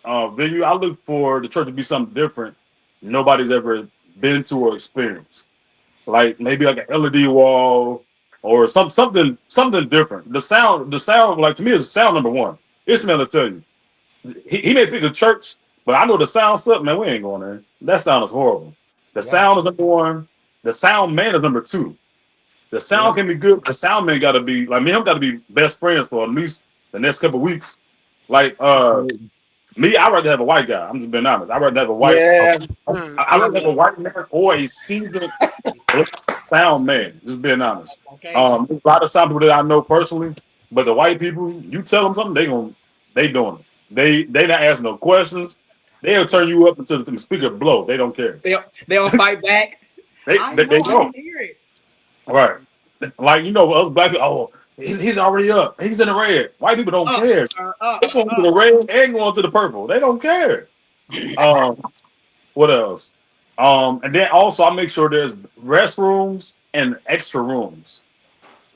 venue, I look for the church to be something different nobody's ever been to or experienced. Like maybe like an LED wall or something different. The sound, like to me, is sound number one. Ishmael will tell you. He may pick a church, but I know the sound stuff, man, we ain't going there. That sound is horrible. The sound is number one. The sound man is number two. The sound can be good. The sound man got to be like me. I'm got to be best friends for at least the next couple of weeks. Like me, I'd rather have a white guy. I'm just being honest. I'd rather have a white. I'd rather have a white man or a seasoned sound man. Just being honest. Okay. There's a lot of sound people that I know personally, but the white people, you tell them something, they doing it. They not asking no questions. They'll turn you up until the speaker blow. They don't care. They don't fight back. They I don't. hear it. Right. Like, us black people, oh, he's already up. He's in the red. White people don't care. They're going to the red and going to the purple. They don't care. What else? And then also I make sure there's restrooms and extra rooms.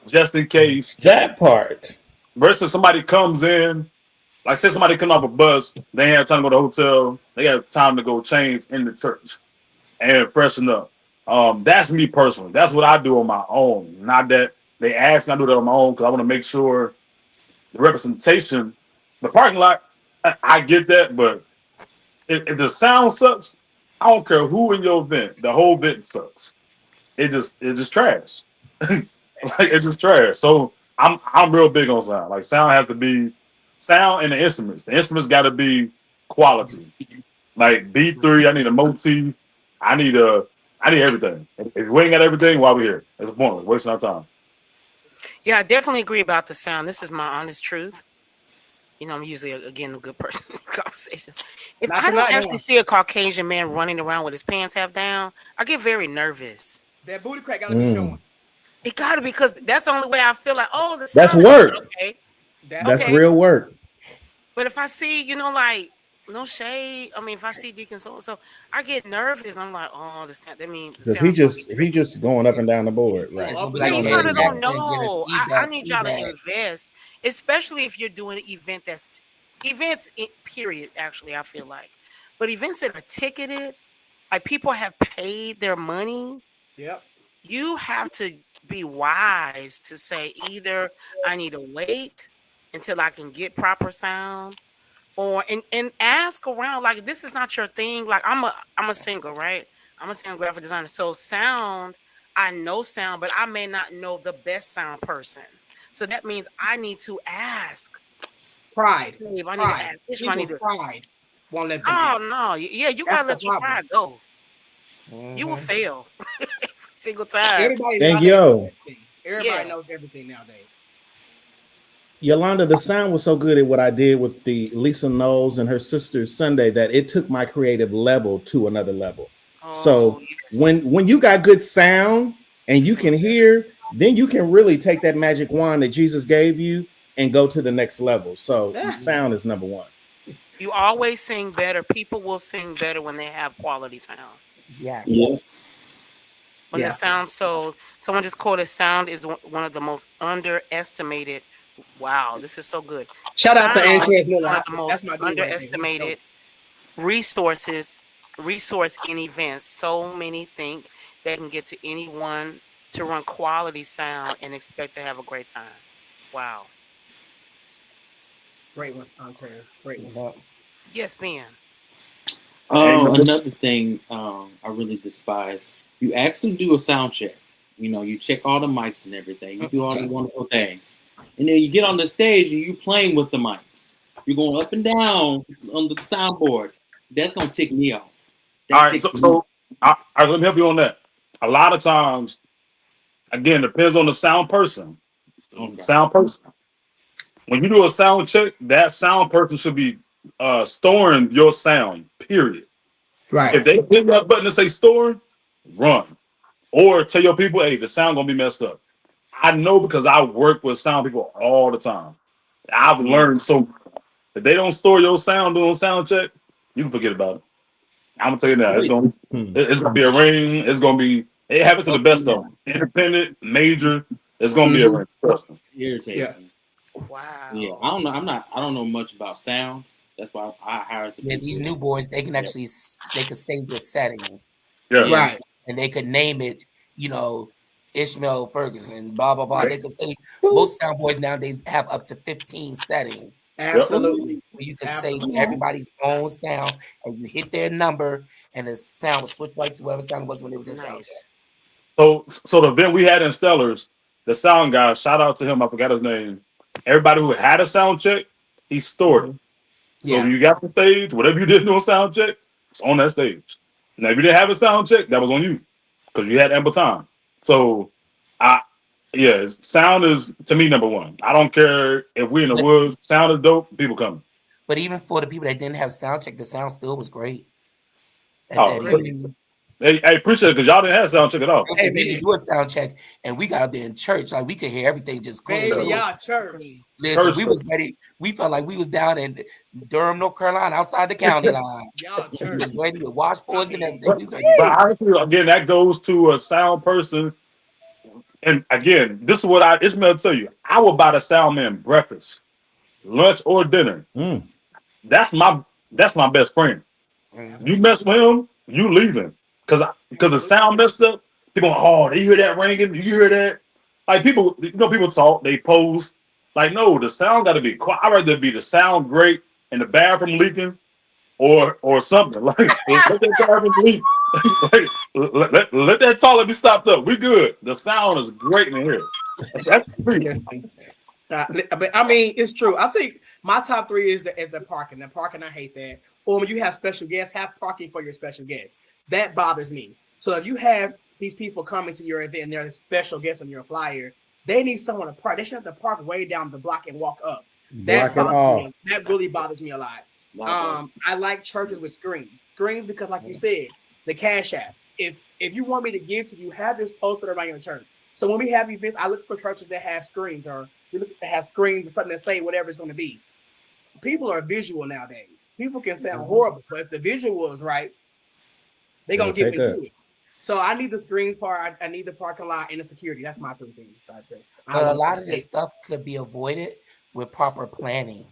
Just in case. That part. Versus somebody comes in, like say somebody come off a bus, they have time to go to the hotel, they have time to go change in the church and freshen up. That's me personally. That's what I do on my own. Not that they ask me, I do that on my own because I want to make sure the representation, the parking lot, I get that, but if the sound sucks, I don't care who in your event, the whole event sucks. It's just trash. Like it's just trash. So I'm real big on sound. Like sound has to be sound and the instruments. The instruments got to be quality. Like B3, I need a motif. I need everything. If we ain't got everything, why we here? It's pointless. Wasting our time. Yeah, I definitely agree about the sound. This is my honest truth. You know, I'm usually again the good person in conversations. If I don't actually see a Caucasian man running around with his pants half down, I get very nervous. That booty crack gotta be showing. It gotta be, because that's the only way I feel like, oh, the That's sound work. is okay. That's okay. real work. But if I see, like, no shade. I mean, if I see Deacon so, I get nervous. I'm like, oh, the sound. I mean, because he just going up and down the board, right? But you kind of don't know. I need y'all to invest, especially if you're doing an event events. Period. Actually, I feel like, but events that are ticketed, like people have paid their money. Yep. You have to be wise to say either I need to wait until I can get proper sound, or and ask around. Like, this is not your thing. Like, I'm a singer, right? I'm a singer, graphic designer. So sound, I know sound, but I may not know the best sound person. So that means I need to ask Pride. Babe, I need to ask this. I need People's to. pride won't let them Oh have it. no, yeah, you That's gotta the let your problem. pride go. You will Mhm. fail every single time. Everybody And nowadays knows yo, everything. Everybody Yeah. knows everything nowadays. Yolanda, the sound was so good at what I did with the Lisa Knowles and her sister Sunday that it took my creative level to another level. Oh So yes. when you got good sound You and you sing can better. hear, then you can really take that magic wand that Jesus gave you and go to the next level. So Yeah. sound is number one. You always sing better. People will sing better when they have quality sound. Yeah. Yes. When the Yeah. sound, so someone just quoted, sound is one of the most underestimated. Wow, this is so good. Shout out to Sound Andreas is Miller. one of the That's most my dude right there. He's dope. underestimated resources resource in events. So many think they can get to anyone to run quality sound and expect to have a great time. Wow. Great one, Andreas. Great one. Yep. Yes, Ben. Ain't no Another thing I really despise. You actually do a sound check. You know, you check all the mics and everything. You do all the wonderful things, and then you get on the stage and you playing with the mics. You're going up and down on the soundboard. That's gonna tick me off. All That right, so ticks me. let me help you on that. A lot of times, again, depends on the sound person. Okay. Sound person. When you do a sound check, that sound person should be storing your sound. Period. Right. If they hit that button and say store, run. Or tell your people, hey, the sound gonna be messed up. I know because I work with sound people all the time. I've learned, so if they don't store your sound doing sound check, you can forget about it. I'm gonna tell you now, Hmm. it's gonna be a ring. It's gonna be, it happens to the Oh, best of yeah. them. Independent, major, it's gonna be a Mm-hmm. ring. Trust me. It irritates Yeah. me. Yeah, Wow. I don't know. I don't know much about sound. That's why I hire some Yeah, these people. new boys, they can Yeah. actually they could save their setting Yeah. Yeah. Right. and they could name it, you know, Ishmael Ferguson, blah blah blah. Right. They could say Boop. most sound boys nowadays have up to 15 settings. Yep. Absolutely. Where you could save Absolutely. everybody's own sound and you hit their number and the sound will switch right to whatever sound it was when it was in sound check. Nice. So the event we had in Stellars, the sound guy, shout out to him, I forgot his name. Everybody who had a sound check, he stored it. Mhm. So if Yeah. you got the stage, whatever you did do a sound check, it's on that stage. Now if you didn't have a sound check, that was on you. Because you had ample time. So I yeah, sound is to me number one. I don't care if we in the But woods, sound is dope, people coming. but even for the people that didn't have sound check, the sound still was great at that Oh, Really? event. hey, I appreciate it because y'all didn't have sound check at all. Because Hey, we didn't Ben. do a sound check and we got up there in church, like we could hear everything just clean. Baby, Yeah. y'all church. Listen, Church we was ready. We felt like we was down in Durham, North Carolina, outside the county line. Y'all We church. was ready with washboards and mean, everything. but, We was ready to but go. honestly, again, that goes to a sound person. And again, this is what Ishmael tell you. I will buy the sound man breakfast, lunch, or dinner. Mm. That's my best friend. You Mhm. mess with him, you leaving. Because the absolutely. sound messed up. People, oh, they hear that ringing, you hear that. Like people, people talk, they post. Like, no, the sound gotta be quiet. I'd rather be the sound great and the bathroom leaking or something. Like let that bathroom leak. Like, let that toilet be stopped up. We good. The sound is great in here. That's free. Definitely. But I mean, it's true. I think my top three is the parking. The parking, I hate that. Or when you have special guests, have parking for your special guests. That bothers me. So if you have these people coming to your event and they're special guests on your flyer, they need someone to park. They should have to park way down the block and walk up. That Block it bothers off. me. That really bothers me a lot. I like churches with screens. Screens because, like you said, the Cash App. If you want me to give to you, have this posted around your church. So when we have events, I look for churches that have screens or we look to have screens or something that say whatever it's going to be. People are visual nowadays. People can sound horrible, but if the visual is right, they're It'll going to get take me to up. it. So I need the screens part. I need the parking lot and the security. That's my two things. I But don't a want lot to of this say. stuff could be avoided with proper planning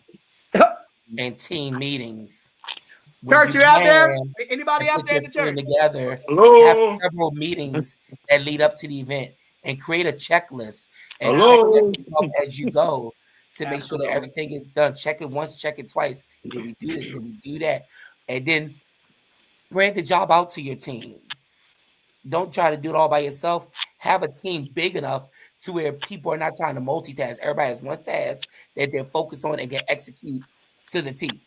and team meetings. When Church, you you out there? plan Anybody and out put there your in the team church? together, have Hello. several meetings that lead up to the event and create a checklist and check Hello. everything off as you go to make sure that Absolutely. everything is done. Check it once, check it twice. Did we do this? Did we do that? And then spread the job out to your team. Don't try to do it all by yourself. Have a team big enough to where people are not trying to multitask. Everybody has one task that they're focused on and can execute to the T.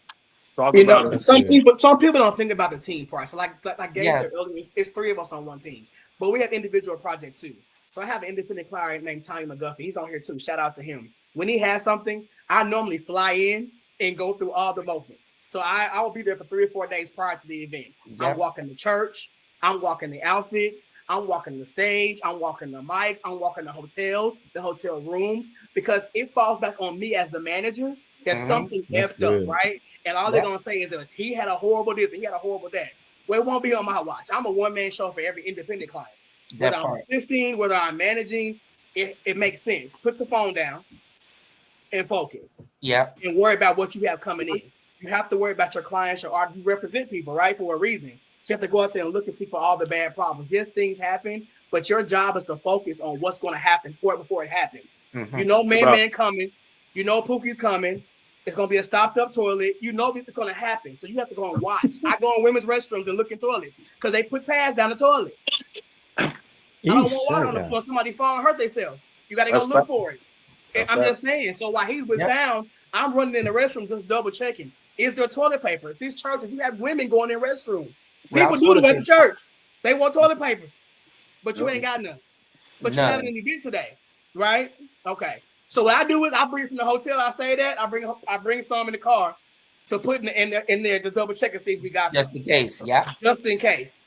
Talk You about know, it. some people don't think about the team part. So like Gabe Yes. said earlier, it's 3 of us on one team, but we have individual projects too. So I have an independent client named Tommy McGuffey. He's on here too. Shout out to him. When he has something, I normally fly in and go through all the movements. So I will be there for 3 or 4 days prior to the event. Yep. I'm walking the church. I'm walking the outfits. I'm walking the stage. I'm walking the mics. I'm walking the hotels, the hotel rooms, because it falls back on me as the manager that something That's effed up, good. right? And all they're gonna say is that he had a horrible this and he had a horrible that. Well, it won't be on my watch. I'm a one-man show for every independent client. Whether I'm assisting, whether I'm managing, it makes sense. Put the phone down and focus. Yep. And worry about what you have coming in. You have to worry about your clients, your art. You represent people, right? For a reason. So you have to go out there and look and see for all the bad problems. Yes, things happen, but your job is to focus on what's going to happen before it happens. You know, man coming. You know, Pookie's coming. It's going to be a stopped up toilet. You know that it's going to happen. So you have to go and watch. I go in women's restrooms and look in toilets because they put pads down the toilet. I don't want water on the floor. Somebody fall and hurt themselves. You got to go look for it. I'm just saying. So while he's with sound, I'm running in the restroom just double checking. Is there toilet paper? These churches, you have women going in restrooms. People do it at the church. They want toilet paper, but you ain't got none. But you're having an event today, right? Okay. So what I do is I bring it from the hotel I stayed at. I bring some in the car to put in there to double check and see if we got just something. in case. Yeah. Just in case.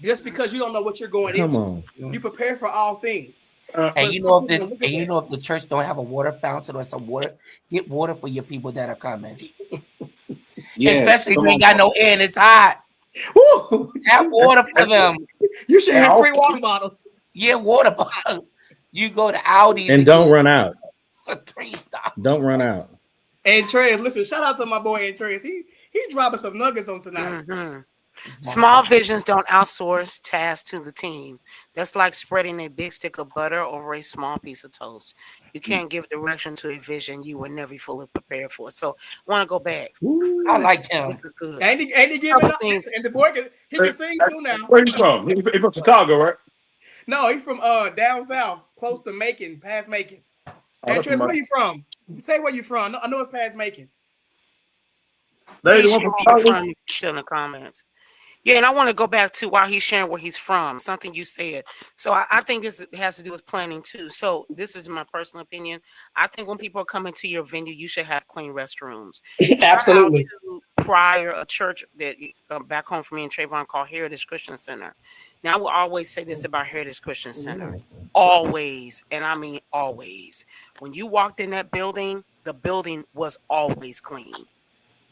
Just because you don't know what you're going into. You prepare for all things. And you know if the church don't have a water fountain or some water, get water for your people that are coming. Especially if you ain't got no air and it's hot. Woo! Have water for them. You should have free water bottles. Yeah, water bottle. You go to Aldi's and don't run out. Don't run out. And Trez, listen, shout out to my boy Trez. He's dropping some nuggets on tonight. Small visions don't outsource tasks to the team. That's like spreading a big stick of butter over a small piece of toast. You can't give direction to a vision you were never fully prepared for. So I want to go back. I like him. This is good. Ain't he giving up things? And the boy he can sing too now. Where you from? He from Chicago, right? No, he's from down south, close to Macon, past Macon. Hey, Trez, where you from? Tell you where you from. I know it's past Macon. Still in the comments. Yeah, and I want to go back to while he's sharing where he's from, something you said. So I think it has to do with planning too. So this is my personal opinion. I think when people are coming to your venue, you should have clean restrooms. Absolutely. Prior a church that back home for me in Trayvon called Heritage Christian Center. Now I will always say this about Heritage Christian Center. Always, and I mean always. When you walked in that building, the building was always clean.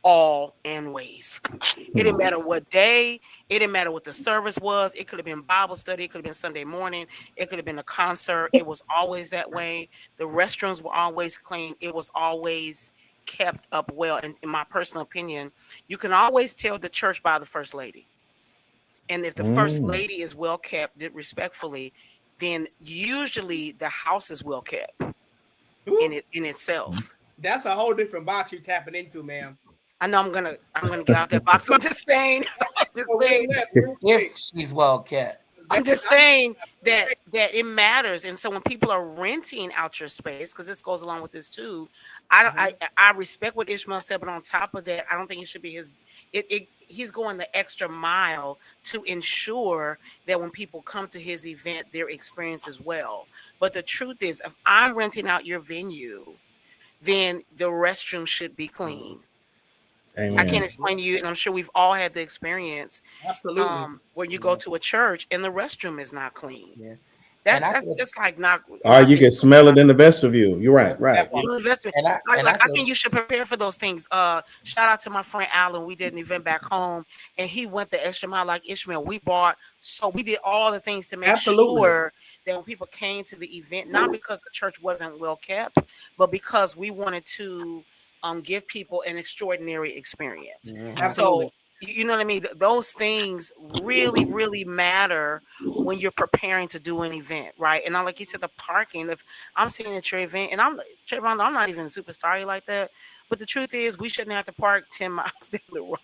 All and ways. It didn't matter what day, it didn't matter what the service was. It could have been Bible study, it could have been Sunday morning, it could have been a concert. It was always that way. The restrooms were always clean. It was always kept up well. And in my personal opinion, you can always tell the church by the first lady. And if the first lady is well kept, respectfully, then usually the house is well kept in itself. That's a whole different box you're tapping into, ma'am. I know I'm gonna get out that box. I'm just saying. If she's well kept. I'm just saying that it matters. And so when people are renting out your space, because this goes along with this too, I respect what Ishmael said, but on top of that, I don't think it should be he's going the extra mile to ensure that when people come to his event, their experience is well. But the truth is, if I'm renting out your venue, then the restroom should be clean. Amen. I can't explain to you, and I'm sure we've all had the experience. Absolutely. Where you go to a church and the restroom is not clean. Yeah. That's like not. You can smell it in the vestibule. You're right. I think you should prepare for those things. Shout out to my friend Alan. We did an event back home, and he went the extra mile like Ishmael. We did all the things to make sure that when people came to the event, not because the church wasn't well kept, but because we wanted to give people an extraordinary experience. So, you know what I mean? Those things really, really matter when you're preparing to do an event, right? And like you said, the parking, if I'm sitting at your event, and I'm not even a superstar like that, but the truth is we shouldn't have to park 10 miles down the road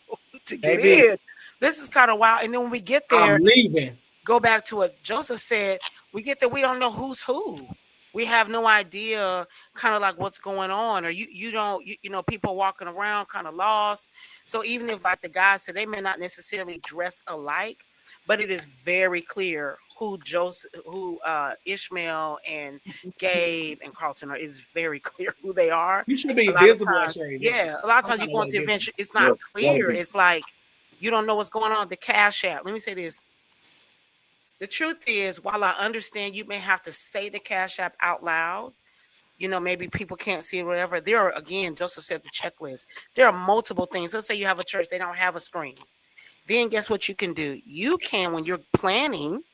to get in. This is kind of wild. And then when we get there, I'm leaving. Go back to what Joseph said, we get there, we don't know who's who. We have no idea kind of like what's going on, or you don't, people walking around kind of lost. So even if, like the guy said, they may not necessarily dress alike, but it is very clear who Ishmael and Gabe and Carlton are. It's very clear who they are. You should be A lot of visible at times, your event. yeah, a lot of times you go into events, it's not clear. It's like you don't know what's going on. The Cash App. Let me say this. The truth is, while I understand you may have to say the Cash App out loud, maybe people can't see it, whatever. There are, again, Joseph said the checklist. There are multiple things. Let's say you have a church, they don't have a screen. Then guess what you can do? You can, when you're planning,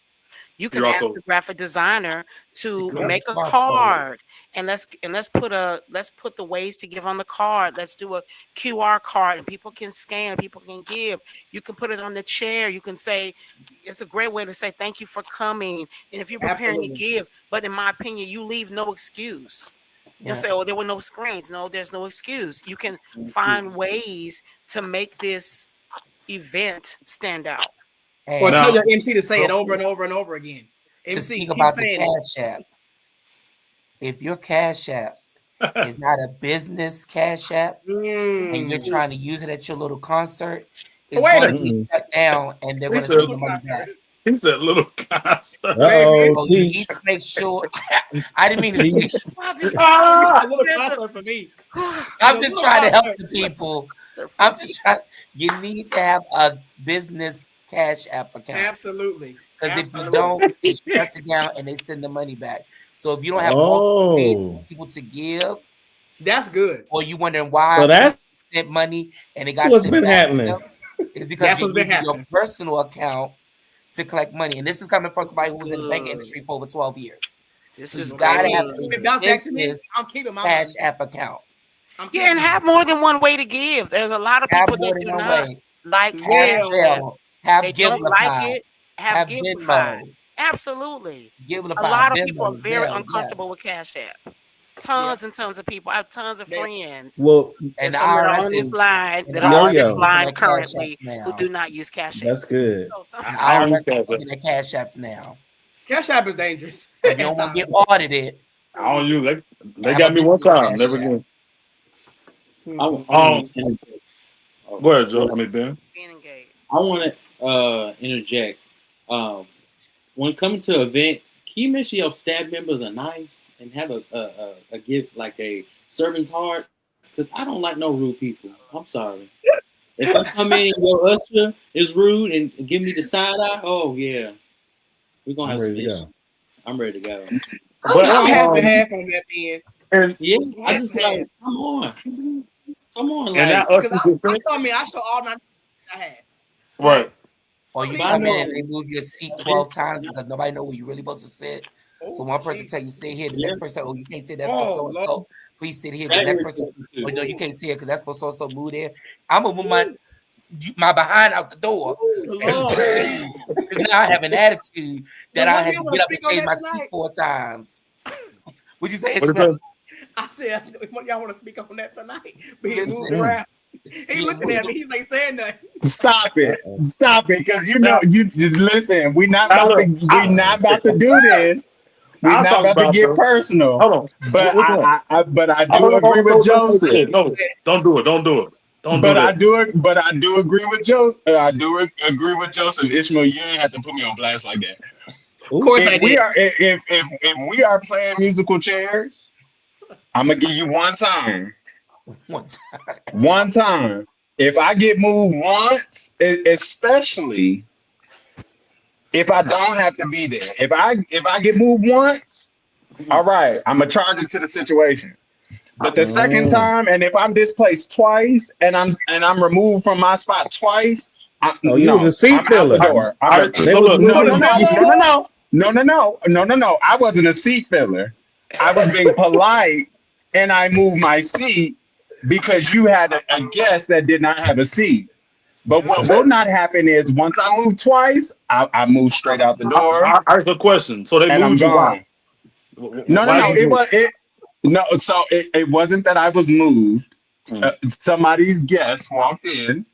you can ask the graphic designer to make a card, and let's put the ways to give on the card. Let's do a QR card, and people can scan, and people can give. You can put it on the chair. You can say, it's a great way to say thank you for coming. And if you're preparing to give, but in my opinion, you leave no excuse. You'll say, oh, there were no screens. No, there's no excuse. You can find ways to make this event stand out. Or tell your MC to say it over and over and over again. MC, think about the Cash App. If your Cash App is not a business Cash App and you're trying to use it at your little concert, it's going to get shut down and they're going to send the money back. He said little concert. So you need to make sure. I didn't mean to say a little concert for me. I'm just trying to help the people. I'm just trying. You need to have a business Cash App account. Absolutely. Because if you don't, they stress it down and they send the money back. So if you don't have multiple people to give, that's good. Or you wondering why sent money and it got what's been happening. It's because you use your personal account to collect money. And this is coming from somebody who was in the bank industry for over 12 years. This is got to have a business Cash App account. Yeah, and have more than one way to give. There's a lot of people that do not like Zelle. They don't like it. Have Giveify. Absolutely. A lot of people are very uncomfortable with Cash App. Tons and tons of people. I have tons of friends. Well, and some are on this line that are on this line currently who do not use Cash App. That's good. I don't use Cash Apps now. Cash App is dangerous. If you don't want to get audited. I don't use it. They got me one time. Never again. Go ahead, Joe. Ben. I want to interject. When coming to an event, can you make sure your staff members are nice and have a gift like a servant's heart? Because I don't like no rude people. I'm sorry. If I come in and your usher is rude and give me the side eye, oh yeah, we're gonna have some issues. I'm ready to go. But I'm half and half on that end. Yeah, I just like come on. Like, because I show all my I had. Right. Or you come in and they move your seat 12 times because nobody know where you're really supposed to sit. So one person tell you sit here, the next person, oh, you can't sit there for so and so. Please sit here. The next person, oh no, you can't sit here because that's for so and so. Move there. I'm gonna move my behind out the door. Because now I have an attitude that I have to get up and change my seat 4 times. Would you say? I said, y'all want to speak on that tonight? Being moved around. He looking at me. He's ain't saying nothing. Stop it, because you just listen. We're not about to do this. We're not about to get personal. Hold on, but I do agree with Joseph. No, don't do it. I do agree with Joseph. I do agree with Joseph. Ishmael, you ain't have to put me on blast like that. Of course, if we are playing musical chairs, I'm gonna give you one time. One time. If I get moved once, especially if I don't have to be there. If I get moved once, all right, I'm gonna charge it to the situation. But the second time, and if I'm displaced twice, and I'm removed from my spot twice, you was a seat filler. No. I wasn't a seat filler. I was being polite, and I moved my seat because you had a guest that did not have a seat. But what will not happen is once I move twice, I move straight out the door. I asked a question. So they moved you why? So it wasn't that I was moved. Somebody's guest walked in.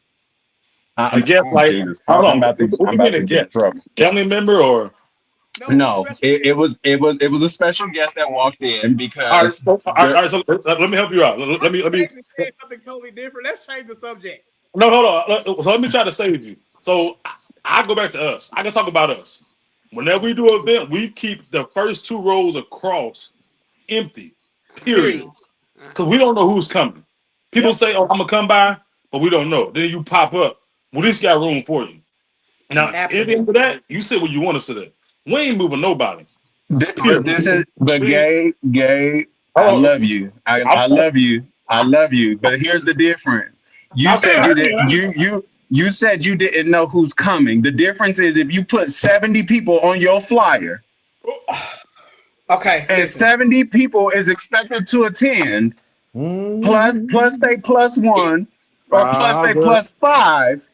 I'm about to get trouble. Family member or? No, it was a special guest that walked in All right, because all right, all right, so let me help you out. Let me. Basically saying something totally different. Let's change the subject. No, hold on. So let me try to save you. So I go back to us. I can talk about us. Whenever we do an event, we keep the first two rows across empty. Period. Period. Because we don't know who's coming. People Yep. say, "Oh, I'm gonna come by," but we don't know. Then you pop up. Well, this got room for you. Now, anything for that, you sit where you want to sit at. We ain't moving nobody. but Period. this is but gay. I Oh, love you. I I'm, love you. I love you. But here's the difference. You I'm said you did there. you said you didn't know who's coming. The difference is if you put 70 people on your flyer Okay, and listen. 70 people is expected to attend, plus they plus one or plus they plus five,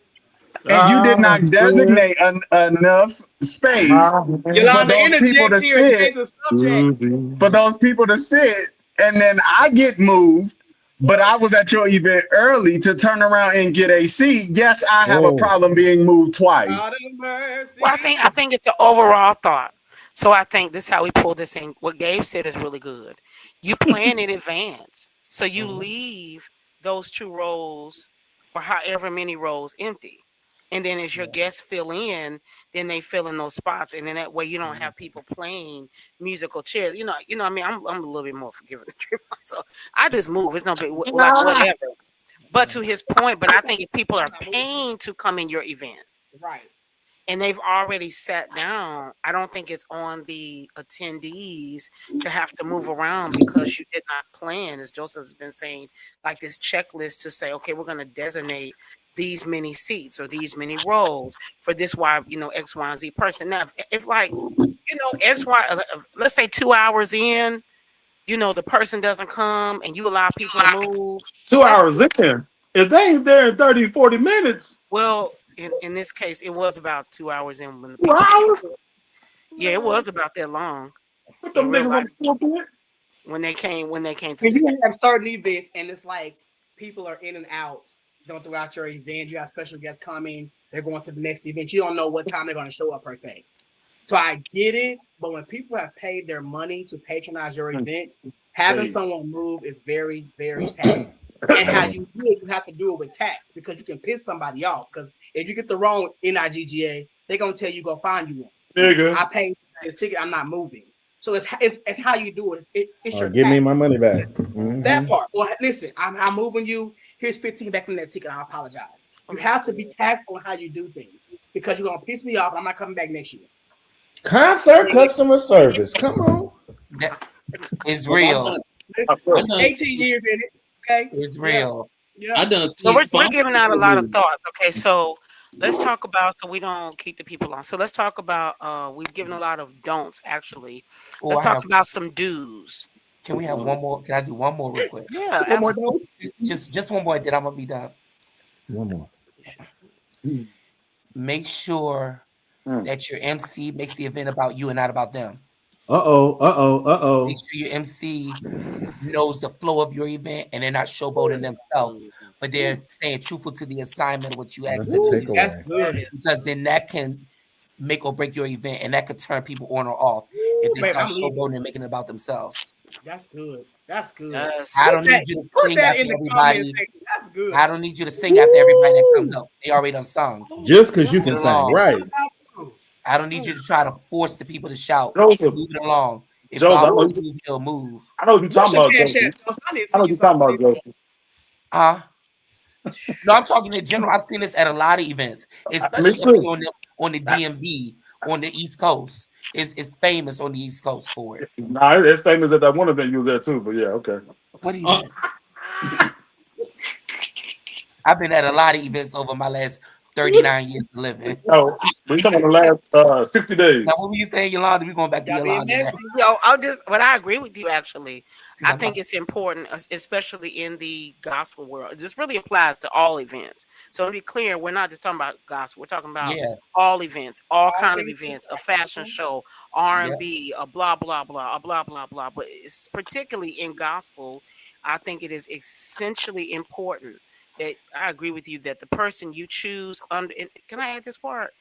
and you did not designate enough space for Yolanda, those people interject to here. sit, Change the subject. and then I get moved, but I was at your event early to turn around and get a seat. Yes, I have a problem being moved God twice. of mercy. Well, I think it's an overall thought. So I think this is how we pull this in. What Gabe said is really good. You plan in advance, so you leave those two rows or however many rows empty, and then as your guests fill in, then they fill in those spots, and then that way you don't have people playing musical chairs. I mean, I'm a little bit more forgiving, so I just move. It's no big like whatever. But to his point, but I think if people are paying to come in your event Right. and they've already sat down, I don't think it's on the attendees to have to move around because you did not plan, as Joseph has been saying, like this checklist to say, okay, we're going to designate these many seats or these many rows for this X, Y, and Z person. Now, if like, X, Y, let's say 2 hours in, the person doesn't come and you allow people to move, Two that's hours in. If they ain't there in 30, 40 minutes, well. In this case, it was about 2 hours in when the 2 people came. hours? Yeah, it was about that long Put in them real niggas on life the floor for it. when they came to If sit down. you have certain events and it's like people are in and out throughout your event, you have special guests coming, they're going to the next event. You don't know what time they're going to show up per se. So I get it, but when people have paid their money to patronize your event, having Hey. someone move is very, very tactful. And how you do it, you have to do it with tact because you can piss somebody off. Because if you get the wrong NIGGA, they're gonna tell you go find you one. Nigga. I paid this ticket, I'm not moving. So it's how you do it. It's your Give me tact. my money back. That part. Well, listen, I'm moving you. Here's 15 back from that ticket. I apologize. You have to be tactful in how you do things because you're gonna piss me off. And I'm not coming back next year. Concert customer service. Come on. That is real. Listen, 18 years in it. Okay, It's real. Yeah. I done So see we're giving out a lot of sponsors. thoughts. Okay, so let's talk about so we don't keep the people on. So let's talk about we've given a lot of don'ts actually. Oh, Let's I talk have. about some do's. Can we have one more? Can I do one more real quick? Yeah, One more absolutely. Just one more. Then I'm gonna be done. One more. Make sure that your MC makes the event about you and not about them. Make sure your MC knows the flow of your event and they're not showboating themselves, but they're staying truthful to the assignment of what you asked them to do. That's good. Because then that can make or break your event, and that could turn people on or off if they Babe, start I'm leaving. showboating and making it about themselves. That's good. That's good. Yes. I don't need you to Put sing that after in the everybody. comment section. That's good. I don't need you to sing after everybody that comes up. They already done sung. Just because you can Leave it sing, alone. right? I don't need you to try to force the people to shout. Joseph. Leave it alone. If Joseph, God I know wants you- to move, he'll move. I know what you're What's talking your about, cash Joseph. app? So I need to I see know what you you're talking about, something. Joseph. No, I'm talking in general. I've seen this at a lot of events, especially up here on the DMV on the East Coast. It's famous on the East Coast for it. Nah, it's famous at that one event you was there too, but yeah, okay. What event? I've been at a lot of events over my last 39 years of living. Oh, we're talking about the last 60 days. Now, what were you saying, Yolanda? We're going back to Yolanda. But I agree with you actually. I think it's important, especially in the gospel world. This really applies to all events. So to be clear, we're not just talking about gospel. We're talking about all events, all kind of events, a fashion show, R&B, a blah blah blah, a blah blah blah. But it's particularly in gospel, I think it is essentially important that I agree with you that the person you choose under. Can I add this part?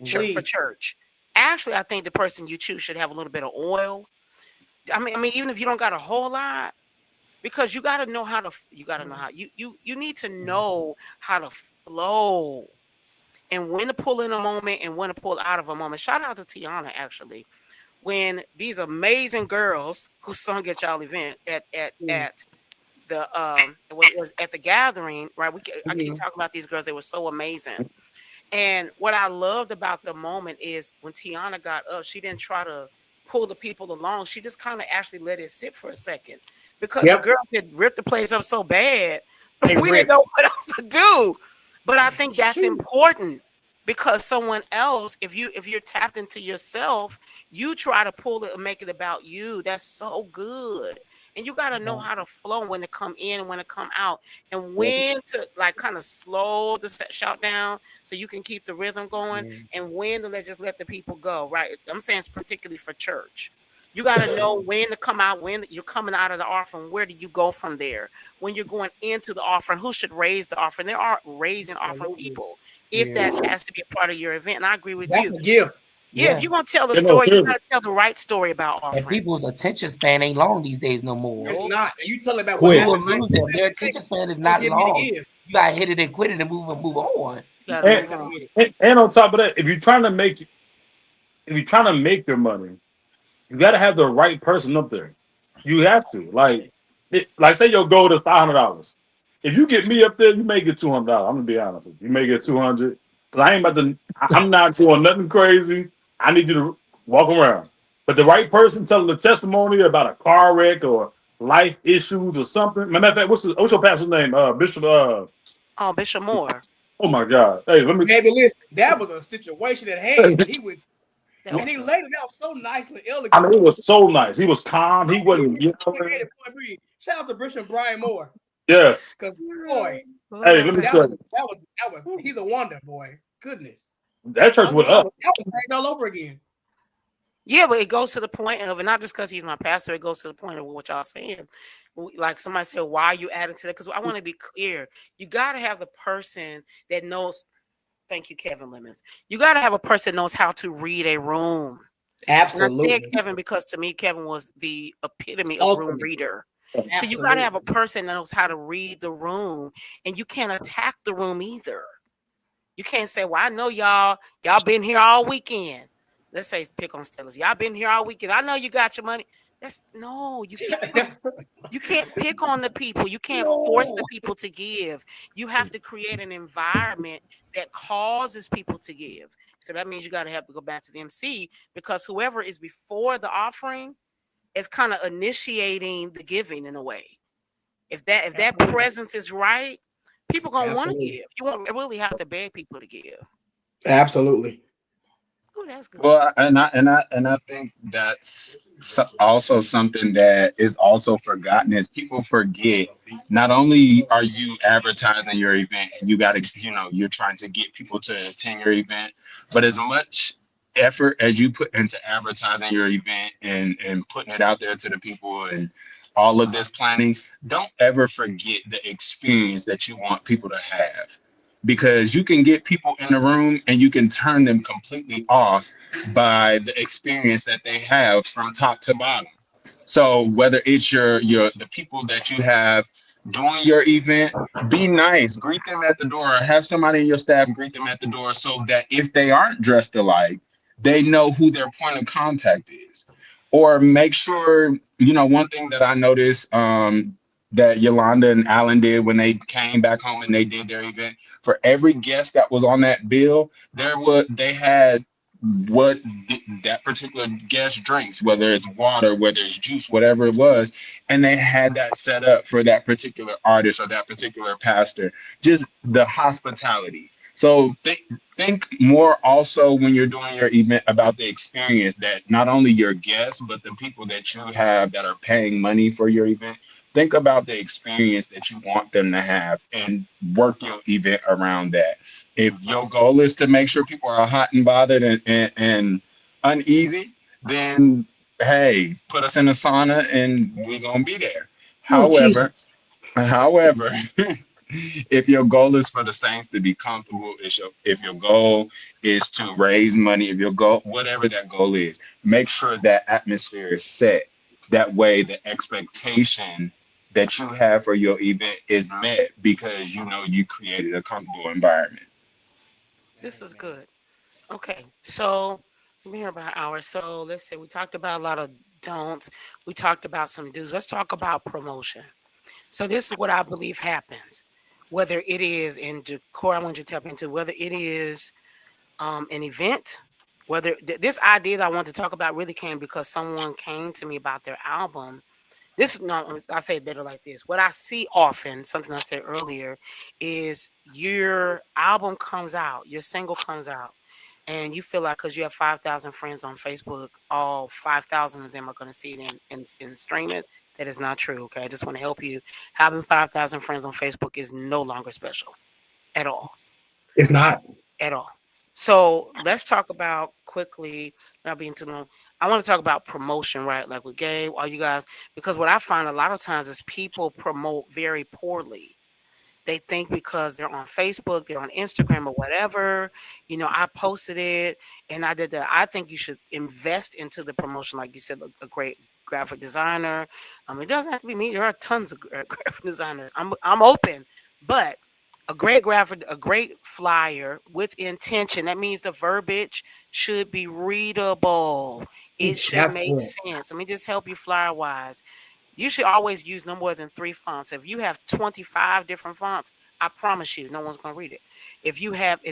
For church. actually, I think the person you choose should have a little bit of oil. I mean, even if you don't got a whole lot, because you got to know how to. You need to know how to flow and when to pull in a moment and when to pull out of a moment. Shout out to Tiana, actually, when these amazing girls who sung at y'all event at the what was at the gathering, right? I keep talking about these girls; they were so amazing. And what I loved about the moment is when Tiana got up, she didn't try to pull the people along. She just kind of actually let it sit for a second because the girls had ripped the place up so bad, we didn't know what else to do. But I think that's important because someone else, if you're tapped into yourself, you try to pull it and make it about you. That's so good. And you got to know how to flow, when to come in and when to come out, and when to like kind of slow the shout down so you can keep the rhythm going, and when to just let the people go. Right? I'm saying it's particularly for church. You got to know when to come out, when you're coming out of the offering. Where do you go from there? When you're going into the offering, who should raise the offering? There are raising offering people. If that has to be a part of your event, and I agree with you. That's a gift. Yeah, if you're gonna tell the story, you gotta tell the right story about offering. And people's attention span ain't long these days no more. It's not. You tell about what happened. Lose them. Their attention span is not long. You gotta hit it and quit it and move on. And on top of that, if you're trying to make your money, you gotta have the right person up there. You have to like say your goal is $500. If you get me up there, you may get $200. I'm gonna be honest with you. You may get $200. Cause I'm not doing nothing crazy. I need you to walk around. But the right person telling the testimony about a car wreck or life issues or something. Matter of fact, what's your pastor's name? Bishop. Bishop Moore. Oh my God! Hey, let me. Maybe listen. That was a situation at hand. He would, and he laid it out so nice and elegant. I mean, it was so nice. He was calm. He wasn't. Shout out to Bishop Brian Moore. Yes. Because boy, hey, let me tell you. That was. He's a wonder, boy. Goodness. That church went up. That was all over again. Yeah, but it goes to the point of, and not just because he's my pastor, it goes to the point of what y'all saying. Like somebody said, why are you adding to that? Because I want to be clear. You got to have the person that knows. Thank you, Kevin Lemons. You got to have a person that knows how to read a room. Absolutely. And I said Kevin because to me, Kevin was the epitome of room reader. Absolutely. So you got to have a person that knows how to read the room, and you can't attack the room either. You can't say, well, I know y'all been here all weekend. Let's say pick on Steelers. Y'all been here all weekend. I know you got your money. You can't pick on the people. You can't force the people to give. You have to create an environment that causes people to give. So that means you got to have to go back to the MC, because whoever is before the offering is kind of initiating the giving in a way. If that presence is right, people gonna want to give. You won't really have to beg people to give. Absolutely. Oh, that's good. Well, and I think that's also something that is also forgotten is people forget. Not only are you advertising your event, and you got to, you're trying to get people to attend your event, but as much effort as you put into advertising your event and putting it out there to the people and all of this planning, don't ever forget the experience that you want people to have. Because you can get people in the room and you can turn them completely off by the experience that they have from top to bottom. So whether it's the people that you have doing your event, be nice, greet them at the door, or have somebody in your staff greet them at the door so that if they aren't dressed alike, they know who their point of contact is. Or make sure, one thing that I noticed that Yolanda and Alan did when they came back home and they did their event, for every guest that was on that bill, they had what that particular guest drinks, whether it's water, whether it's juice, whatever it was, and they had that set up for that particular artist or that particular pastor. Just the hospitality. So think more also when you're doing your event about the experience that not only your guests, but the people that you have that are paying money for your event. Think about the experience that you want them to have and work your event around that. If your goal is to make sure people are hot and bothered and uneasy, then hey, put us in a sauna and we're gonna be there. However, If your goal is for the Saints to be comfortable, if your goal is to raise money, if your goal, whatever that goal is, make sure that atmosphere is set. That way, the expectation that you have for your event is met because you know you created a comfortable environment. This is good. Okay, so we're here about an hour. So let's say we talked about a lot of don'ts. We talked about some do's. Let's talk about promotion. So this is what I believe happens. Whether it is in decor, I want you to tap into whether it is an event, whether this idea that I want to talk about really came because someone came to me about their album. This no, I say it better like this. What I see often, something I said earlier, is your album comes out, your single comes out, and you feel like because you have 5,000 friends on Facebook, all 5,000 of them are going to see it in stream it. That is not true. Okay, I just want to help you. Having 5,000 friends on Facebook is no longer special at all. It's not. At all. So let's talk about quickly, not being too long. I want to talk about promotion, right? Like with Gabe, all you guys, because what I find a lot of times is people promote very poorly. They think because they're on Facebook, they're on Instagram or whatever, I posted it and I did that. I think you should invest into the promotion, like you said, a great graphic designer. It doesn't have to be me. There are tons of graphic designers. I'm open, but a great flyer with intention. That means the verbiage should be readable. It should That's make good. sense. Let me just help you flyer wise. You should always use no more than 3 fonts. If you have 25 different fonts, I promise you, no one's going to read it. If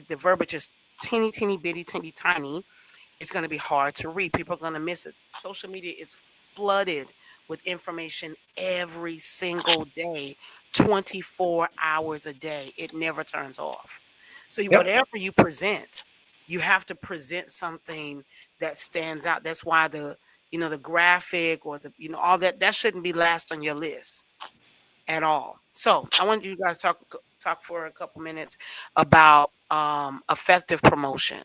the verbiage is teeny, teeny, bitty, teeny, tiny, it's going to be hard to read. People are going to miss it. Social media is flooded with information every single day, 24 hours a day. It never turns off. So Yep. whatever you present, you have to present something that stands out. That's why the graphic or all that shouldn't be last on your list at all. So I want you guys to talk for a couple minutes about effective promotion.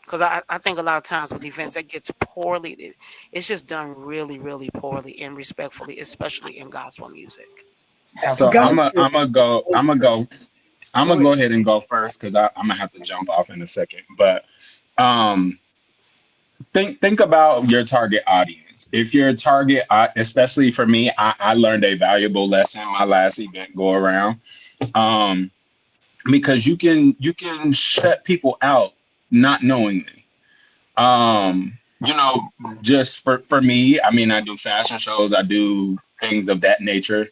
Because I think a lot of times with events that gets poorly, it's just done really, really poorly and respectfully, especially in gospel music. Have So got to. I'm Go gonna ahead. go ahead and go first because I'm gonna have to jump off in a second. But um, think about your target audience. If your target, especially for me, I learned a valuable lesson my last event go around. Um, because you can shut people out not knowingly. You know, just for me, I mean, I do fashion shows, I do things of that nature.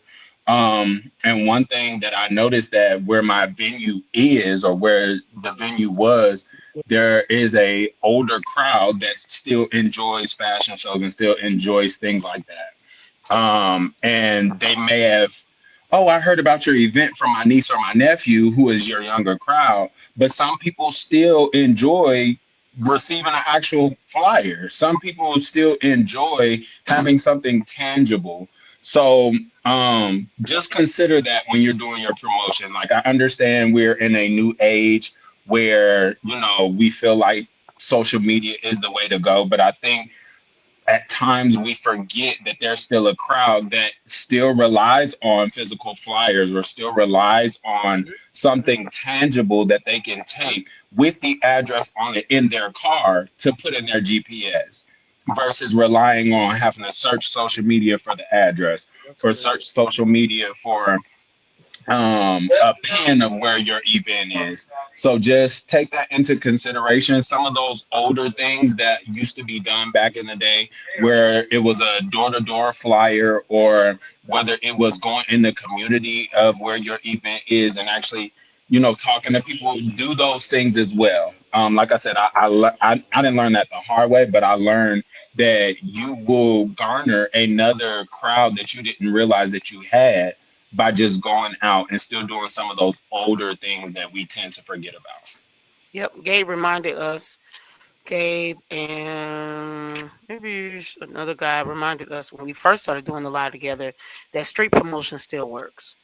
And one thing that I noticed that where my venue is or where the venue was, there is a older crowd that still enjoys fashion shows and still enjoys things like that. And they may have, oh, I heard about your event from my niece or my nephew, who is your younger crowd. But some people still enjoy receiving an actual flyer. Some people still enjoy having something tangible. So just consider that when you're doing your promotion. Like, I understand we're in a new age where, we feel like social media is the way to go. But I think at times we forget that there's still a crowd that still relies on physical flyers or still relies on something tangible that they can take with the address on it in their car to put in their GPS versus relying on having to search social media for the address or search social media for a pin of where your event is. So just take that into consideration. Some of those older things that used to be done back in the day, where it was a door-to-door flyer, or whether it was going in the community of where your event is and actually, talking to people, do those things as well. Like I said, I didn't learn that the hard way, but I learned that you will garner another crowd that you didn't realize that you had by just going out and still doing some of those older things that we tend to forget about. Yep, Gabe reminded us. Gabe and maybe another guy reminded us when we first started doing the live together that street promotion still works.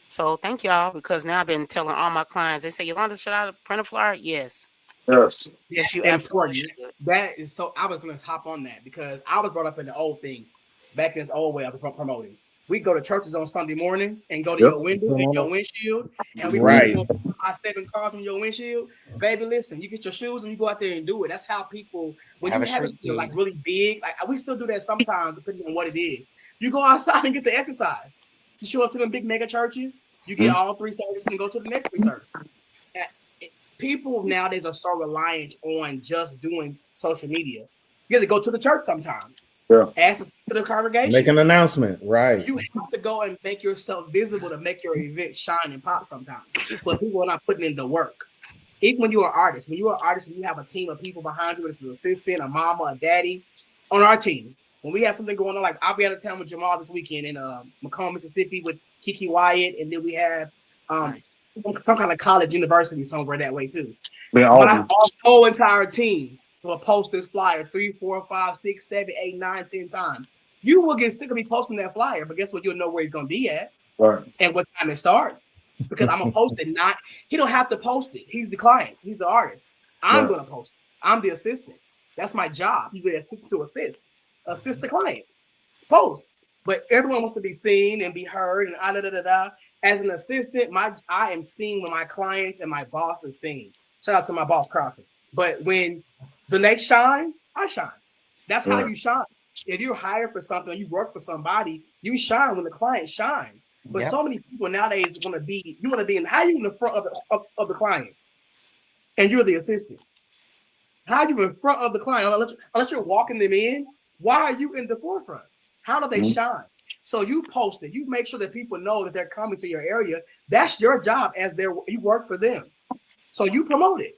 So thank y'all, because now I've been telling all my clients. They say, Yolanda, should I print a flyer? Yes. Yes. Yes, you That's absolutely important. should. That is so. I was going to hop on that because I was brought up in the old thing, back in this old way of promoting. We go to churches on Sunday mornings and go to Yep. your window and your windshield, and we Right. remove 7 cars from your windshield. Baby, listen, you get your shoes and you go out there and do it. That's how people, when Have you a have it street team. like really big, like we still do that sometimes, depending on what it is. You go outside and get the exercise. You show up to them big mega churches, you get all 3 services and go to the next 3 services. People nowadays are so reliant on just doing social media. You have to go to the church sometimes. Yeah. Ask to speak to the congregation. Make an announcement, right? You have to go and make yourself visible to make your event shine and pop sometimes. But people are not putting in the work. Even when you're an artist, and you have a team of people behind you, whether it's an assistant, a mama, a daddy, on our team. When we have something going on, like I'll be out of town with Jamal this weekend in Macomb, Mississippi with Kiki Wyatt, and then we have some kind of college university somewhere that way too. Our whole entire team will post this flyer 3, 4, 5, 6, 7, 8, 9, 10 times. You will get sick of me posting that flyer, but guess what? You'll know where he's gonna be at and what time it starts. Because I'm gonna post it. He don't have to post it. He's the client, he's the artist. I'm gonna post it. I'm the assistant. That's my job. You're the assistant to assist the client. Post. But everyone wants to be seen and be heard and As an assistant, I am seen when my clients and my boss is seen. Shout out to my boss, Carson. But when the next shine, I shine. That's how you shine. If you're hired for something, you work for somebody, you shine when the client shines. But so many people nowadays want to be in how you in the front of the client, and you're the assistant. How you in front of the client unless you're walking them in? Why are you in the forefront? How do they shine? So you post it. You make sure that people know that they're coming to your area. That's your job you work for them. So you promote it.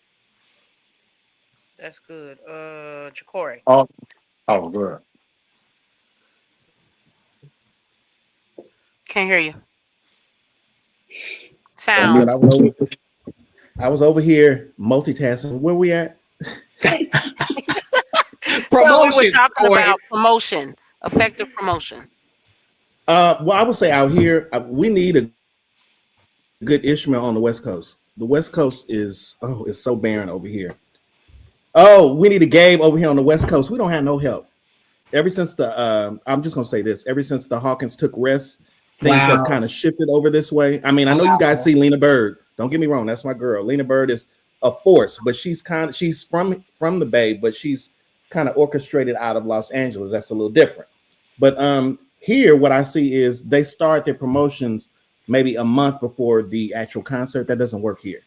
That's good. Jacory. Oh, good. Can't hear you. I Sound. I was over here multitasking. Where we at? So we were talking about promotion, effective promotion. Well, I would say out here, we need a good Ishmael on the West Coast. The West Coast is so barren over here. Oh, we need a Gabe over here on the West Coast. We don't have no help. Ever since I'm just gonna say this, ever since the Hawkins took rest, things have kind of shifted over this way. I mean, I know you guys see Lena Bird. Don't get me wrong, that's my girl. Lena Bird is a force, but she's from the Bay, but she's kind of orchestrated out of Los Angeles. That's a little different. But here, what I see is they start their promotions maybe a month before the actual concert. That doesn't work here.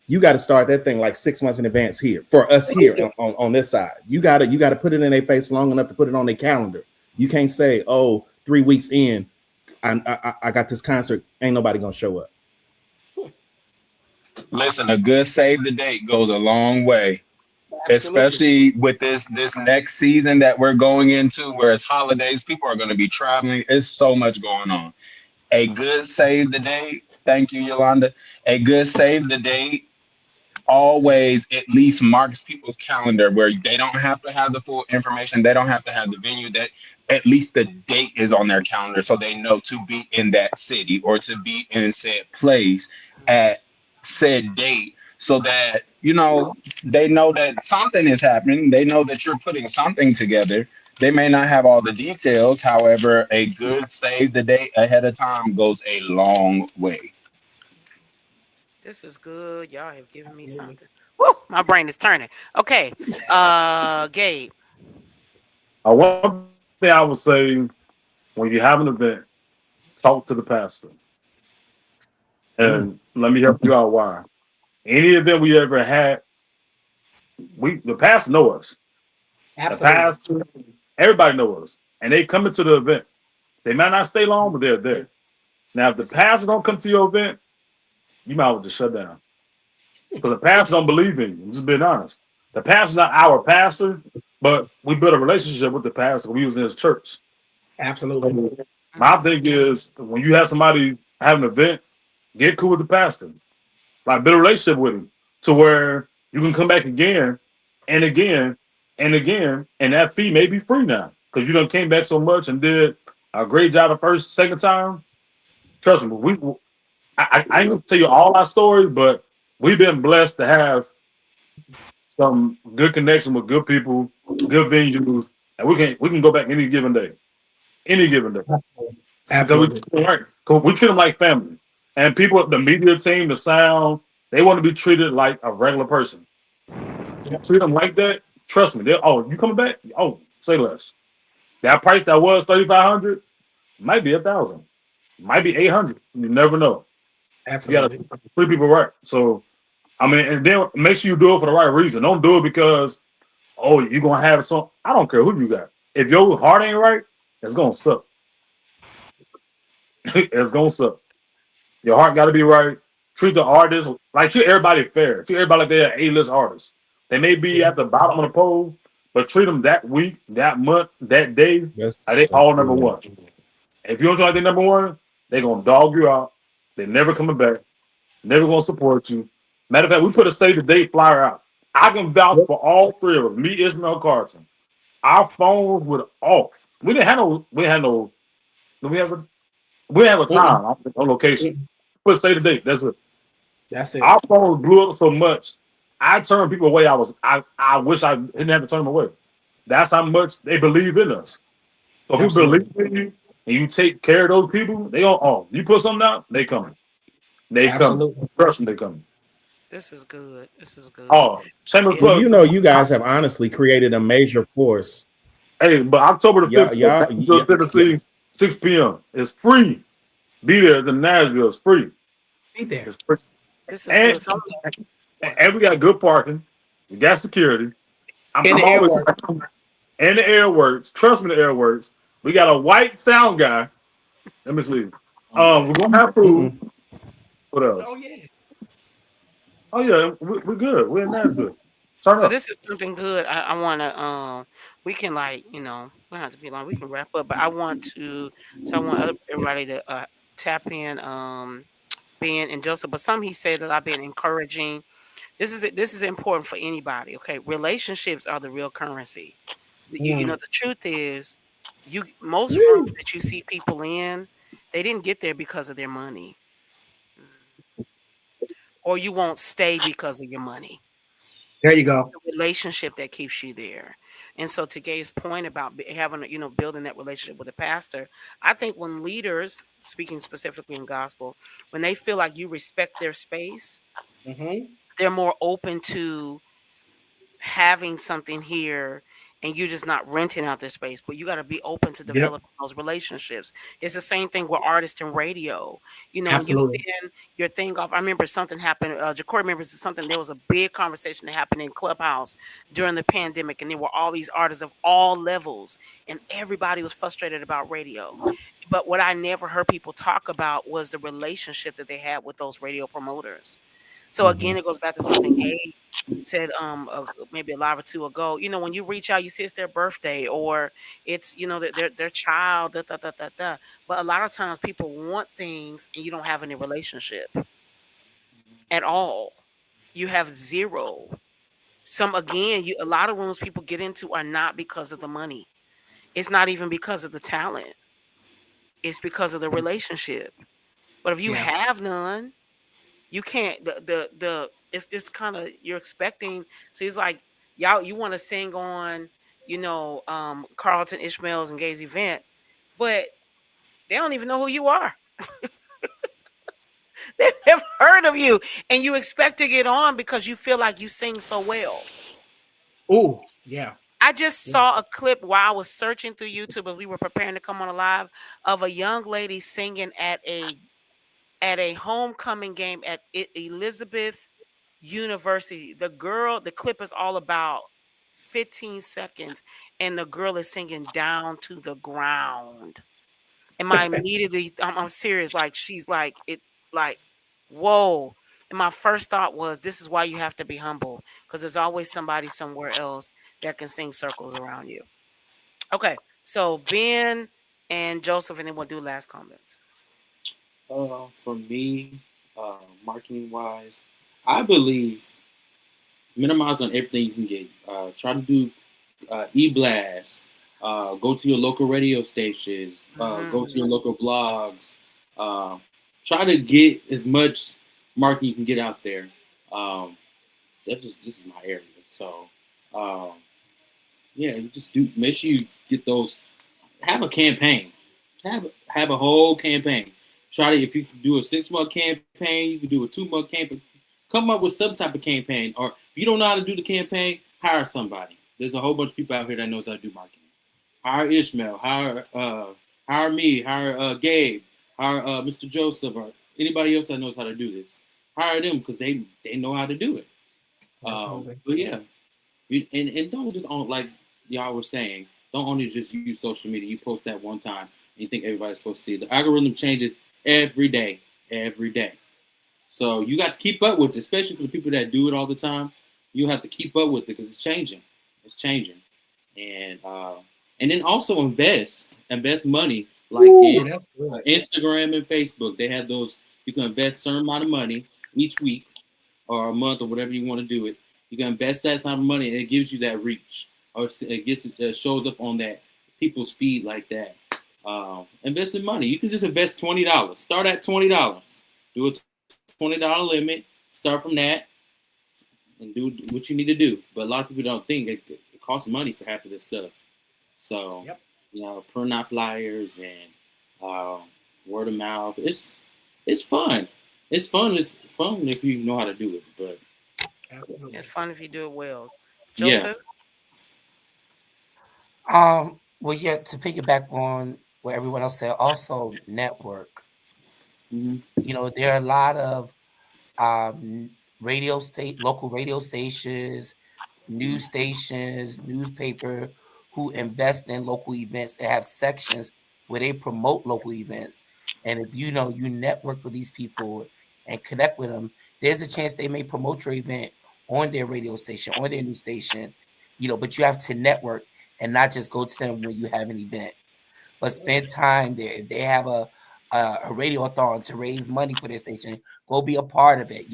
You got to start that thing like 6 months in advance here for us here on this side. You got to put it in their face long enough to put it on their calendar. You can't say, 3 weeks in, I got this concert. Ain't nobody gonna show up. Listen, a good save the date goes a long way. Absolutely. Especially with this next season that we're going into, where it's holidays, people are going to be traveling. It's so much going on. A good save the date. Thank you, Yolanda. A good save the date always at least marks people's calendar where they don't have to have the full information. They don't have to have the venue. That at least the date is on their calendar so they know to be in that city or to be in said place at said date, so that they know that something is happening. They know that you're putting something together. They may not have all the details. However, a good save the date ahead of time goes a long way. This is good. Y'all have given me something. Woo, my brain is turning. Okay. Gabe. One thing I would say, when you have an event, talk to the pastor. And let me help you out why. Any event we ever had, the pastor know us. Absolutely. The pastor, everybody knows us. And they come into the event. They might not stay long, but they're there. Now, if the pastor don't come to your event, you might as well just shut down. Because the pastor don't believe in you. I'm just being honest. The pastor's not our pastor, but we built a relationship with the pastor. We was in his church. Absolutely. My thing is, when you have somebody have an event, get cool with the pastor. Like, build a relationship with him to where you can come back again and again and again, and that fee may be free now because you done came back so much and did a great job the second time. Trust me, I ain't gonna tell you all our stories, but we've been blessed to have some good connection with good people, good venues, and we can go back any given day. any given day. Absolutely. Because we treat them like family. And people, the media team, the sound, they want to be treated like a regular person. Yep. Treat them like that. Trust me. You coming back? Oh, say less. That price that was $3,500 might be $1,000, might be $800. You never know. Absolutely. You gotta treat people right. So I mean, and then make sure you do it for the right reason. Don't do it because you're gonna have some. I don't care who you got. If your heart ain't right, it's gonna suck. It's gonna suck. Your heart got to be right. Treat the artist like treat everybody fair. Treat everybody like they're A-list artists. They may be at the bottom of the poll, but treat them that week, that month, that day. Like they all number one. If you don't try like they number one, they're gonna dog you out. They're never coming back. Never gonna support you. Matter of fact, we put a save the date flyer out. I can vouch for all three of us. Me, Ishmael, Carson. Our phones were off. We didn't have no. We didn't have a time on location. Put say the date. That's it. That's it. Our phones blew up so much. I turned people away. I wish I didn't have to turn them away. That's how much they believe in us. So if people believe in you and you take care of those people, they don't. You put something out, they coming. They coming. Trust me, they coming. This is good. This is good. Shameless Well, plug. you guys have honestly created a major force. Hey, but October the 5th, Tennessee, 6 p.m. It's free. Be there. The Nashville is free. Be there. It's free. This is good. And we got good parking. We got security. And the air works. And the air works. Trust me, the air works. We got a white sound guy. Let me see. We're gonna have food. What else? Oh yeah, we're good. We're in Nashville. So this is something good. I want to. We can we don't have to be long. We can wrap up, but I want everybody to tap in. Ben and Joseph, but he said that I've been encouraging. This is important for anybody. Okay, relationships are the real currency. You know the truth is, most rooms that you see people in, they didn't get there because of their money, or you won't stay because of your money. There you go. The relationship that keeps you there. And so to Gabe's point about having, building that relationship with a pastor, I think when leaders, speaking specifically in gospel, when they feel like you respect their space, they're more open to having something here, and you're just not renting out their space, but you got to be open to developing those relationships. It's the same thing with artists and radio. When you send your thing off, I remember something happened. Jacory remembers something. There was a big conversation that happened in Clubhouse during the pandemic, and there were all these artists of all levels, and everybody was frustrated about radio. But what I never heard people talk about was the relationship that they had with those radio promoters. So again, it goes back to something Gabe said maybe a live or two ago. When you reach out, you see it's their birthday or it's their child. But a lot of times people want things and you don't have any relationship at all. You have zero. A lot of rooms people get into are not because of the money. It's not even because of the talent. It's because of the relationship. But if you have none, you can't. It's just kind of you're expecting. So it's like you want to sing on, Carlton Ishmael's and Gay's event, but they don't even know who you are. They've never heard of you, and you expect to get on because you feel like you sing so well. Oh yeah. I just saw a clip while I was searching through YouTube as we were preparing to come on live of a young lady singing at a homecoming game at Elizabeth University. The clip is all about 15 seconds, and the girl is singing down to the ground. And my immediately, I'm serious, she's whoa. And my first thought was, this is why you have to be humble, because there's always somebody somewhere else that can sing circles around you. Okay, so Ben and Joseph, and then we'll do last comments. For me, marketing wise, I believe minimize on everything you can get. Try to do e-blasts. Go to your local radio stations. Go to your local blogs. Try to get as much marketing you can get out there. This is my area. So you just make sure you get those. have a campaign. Have a whole campaign. Try to, if you can do a 6 month campaign, you can do a 2 month campaign. Come up with some type of campaign. Or if you don't know how to do the campaign, hire somebody. There's a whole bunch of people out here that knows how to do marketing. Hire Ishmael. Hire me. Hire Gabe. Hire Mr. Joseph or anybody else that knows how to do this. Hire them because they know how to do it. But yeah, and don't just on like y'all were saying. Don't only just use social media. You post that one time and you think everybody's supposed to see it. The algorithm changes every day, every day. So you got to keep up with it, especially for the people that do it all the time. You have to keep up with it because it's changing. It's changing, and and then also invest money like in Instagram and Facebook. They have those. You can invest a certain amount of money each week or a month or whatever you want to do it. You can invest that sum of money and it gives you that reach, or it shows up on that people's feed like that. Invest in money. You can just invest $20. Start at $20. Do a $20 limit. Start from that and do what you need to do. But a lot of people don't think it costs money for half of this stuff. So print out flyers and word of mouth. It's fun. It's fun. It's fun if you know how to do it. But it's fun if you do it well. Yeah. Joseph? Well, yeah, to piggyback on what everyone else said, also network. You know, there are a lot of local radio stations, news stations, newspaper who invest in local events and have sections where they promote local events. And if you know you network with these people and connect with them, there's a chance they may promote your event on their radio station, on their news station, but you have to network and not just go to them when you have an event, but spend time there. If they have a radiothon to raise money for their station, go be a part of it.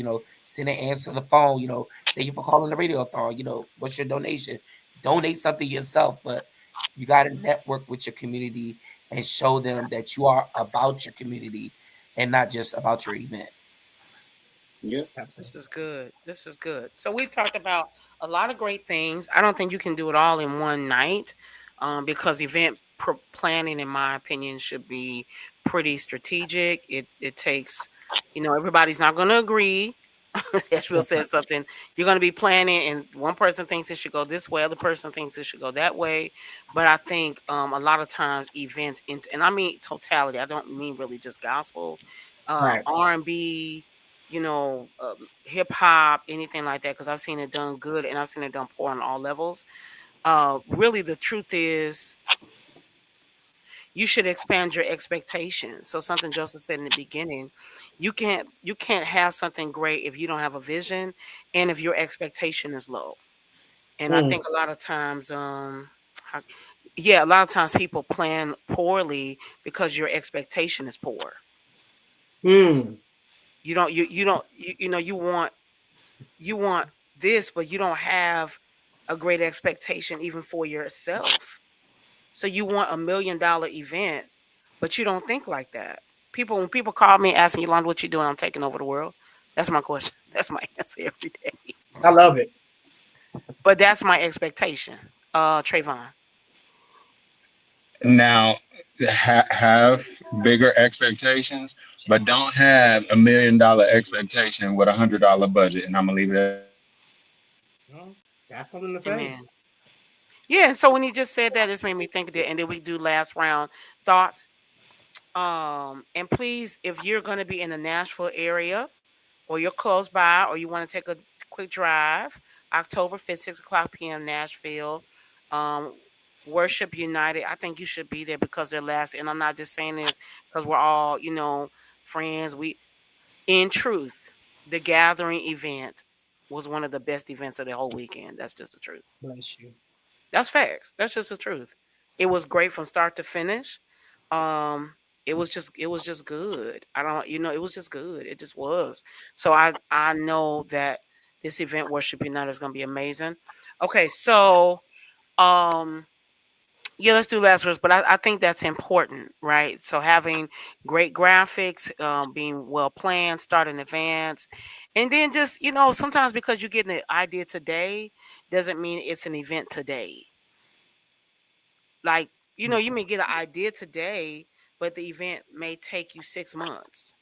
Send an answer the phone. Thank you for calling the radiothon. What's your donation? Donate something yourself, but you got to network with your community and show them that you are about your community and not just about your event. Yep. This is good. This is good. So we talked about a lot of great things. I don't think you can do it all in one night, because event planning, in my opinion, should be pretty strategic. It takes, everybody's not going to agree. Asheville said something. You're going to be planning, and one person thinks it should go this way, other person thinks it should go that way. But I think a lot of times events, and I mean totality. I don't mean really just gospel, R&B, hip hop, anything like that. Because I've seen it done good, and I've seen it done poor on all levels. Really, the truth is, you should expand your expectations. So something Joseph said in the beginning, you can't have something great if you don't have a vision and if your expectation is low. And I think a lot of times, a lot of times people plan poorly because your expectation is poor. You want this, but you don't have a great expectation even for yourself. So you want $1 million event, but you don't think like that. When people call me asking Yolanda, what you doing? I'm taking over the world. That's my question. That's my answer every day. I love it. But that's my expectation. Trayvon. Now, have bigger expectations, but don't have $1 million expectation with $100 budget. And I'm gonna leave it at. That's something to say. Amen. Yeah, so when you just said that, it made me think of it. And then we do last round thoughts. And please, if you're going to be in the Nashville area, or you're close by, or you want to take a quick drive, October 5th, 6 o'clock p.m., Nashville. Worship United. I think you should be there because they're last. And I'm not just saying this because we're all, friends. In truth, the gathering event was one of the best events of the whole weekend. That's just the truth. Bless you. That's facts. That's just the truth. It was great from start to finish. It was just good. It was just good. It just was. So I know that this event, Worship United, is gonna be amazing. Okay, so let's do last words, but I think that's important, right? So having great graphics, being well planned, start in advance, and then just sometimes because you're getting the idea today doesn't mean it's an event today. Like You know, you may get an idea today, but the event may take you 6 months.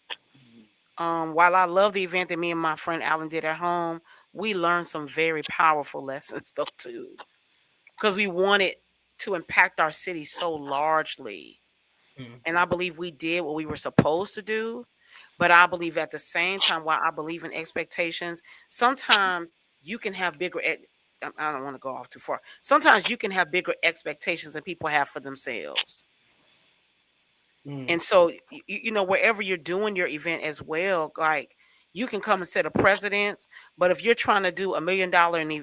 While I love the event that me and my friend Alan did at home, we learned some very powerful lessons though too, because we wanted to impact our city so largely. And I believe we did what we were supposed to do. But I believe at the same time, while I believe in expectations, sometimes you can have bigger. I don't want to go off too far. Sometimes you can have bigger expectations than people have for themselves. And so, you know, wherever you're doing your event as well, like you can come and set a precedence. But if you're trying to do $1 million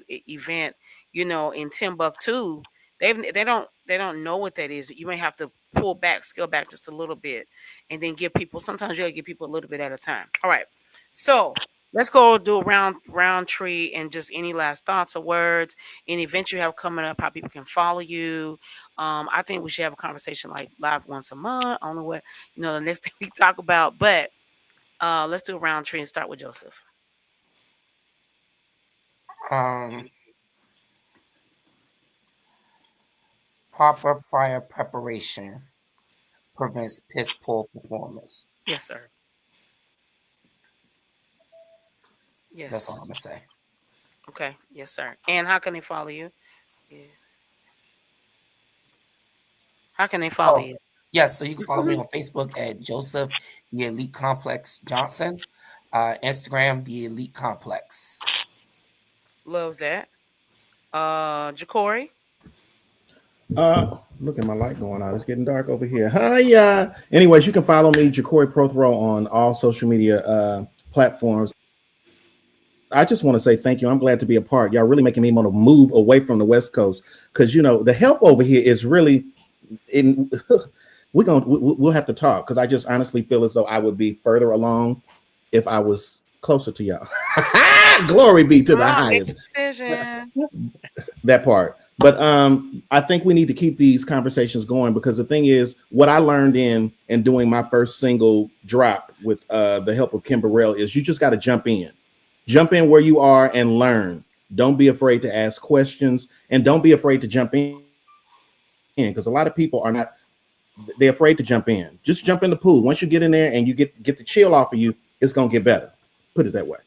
event, you know, in Timbuktu, they don't know what that is. You may have to pull back, scale back just a little bit, and then give people. Sometimes you gotta give people a little bit at a time. All right, so let's go do a round tree and just any last thoughts or words, any events you have coming up, how people can follow you. I think we should have a conversation like live once a month. I don't know what the next thing we talk about, but let's do a round tree and start with Joseph. Um, Proper prior preparation prevents piss poor performance. Yes, sir. That's Yes. all I'm gonna say. Okay. Yes, sir. And how can they follow you? Yeah. How can they follow Oh, you? yes. So you can follow me on Facebook at Joseph the Elite Complex Johnson. Instagram the Elite Complex. Love that. Jacory. Look at my light going out. It's getting dark over here. Hi. Anyways, you can follow me, Jacory Prothero, on all social media platforms. I just want to say thank you. I'm glad to be a part. Y'all really making me want to move away from the West Coast because the help over here is really in. We'll have to talk because I just honestly feel as though I would be further along if I was closer to y'all. Glory be to the Make a highest. decision. That part. But I think we need to keep these conversations going because the thing is, what I learned in doing my first single drop with the help of Kim Burrell is you just got to jump in where you are and learn. Don't be afraid to ask questions and don't be afraid to jump in because a lot of people are not. They're afraid to jump in. Just jump in the pool. Once you get in there and you get the chill off of you, it's gonna get better. Put it that way.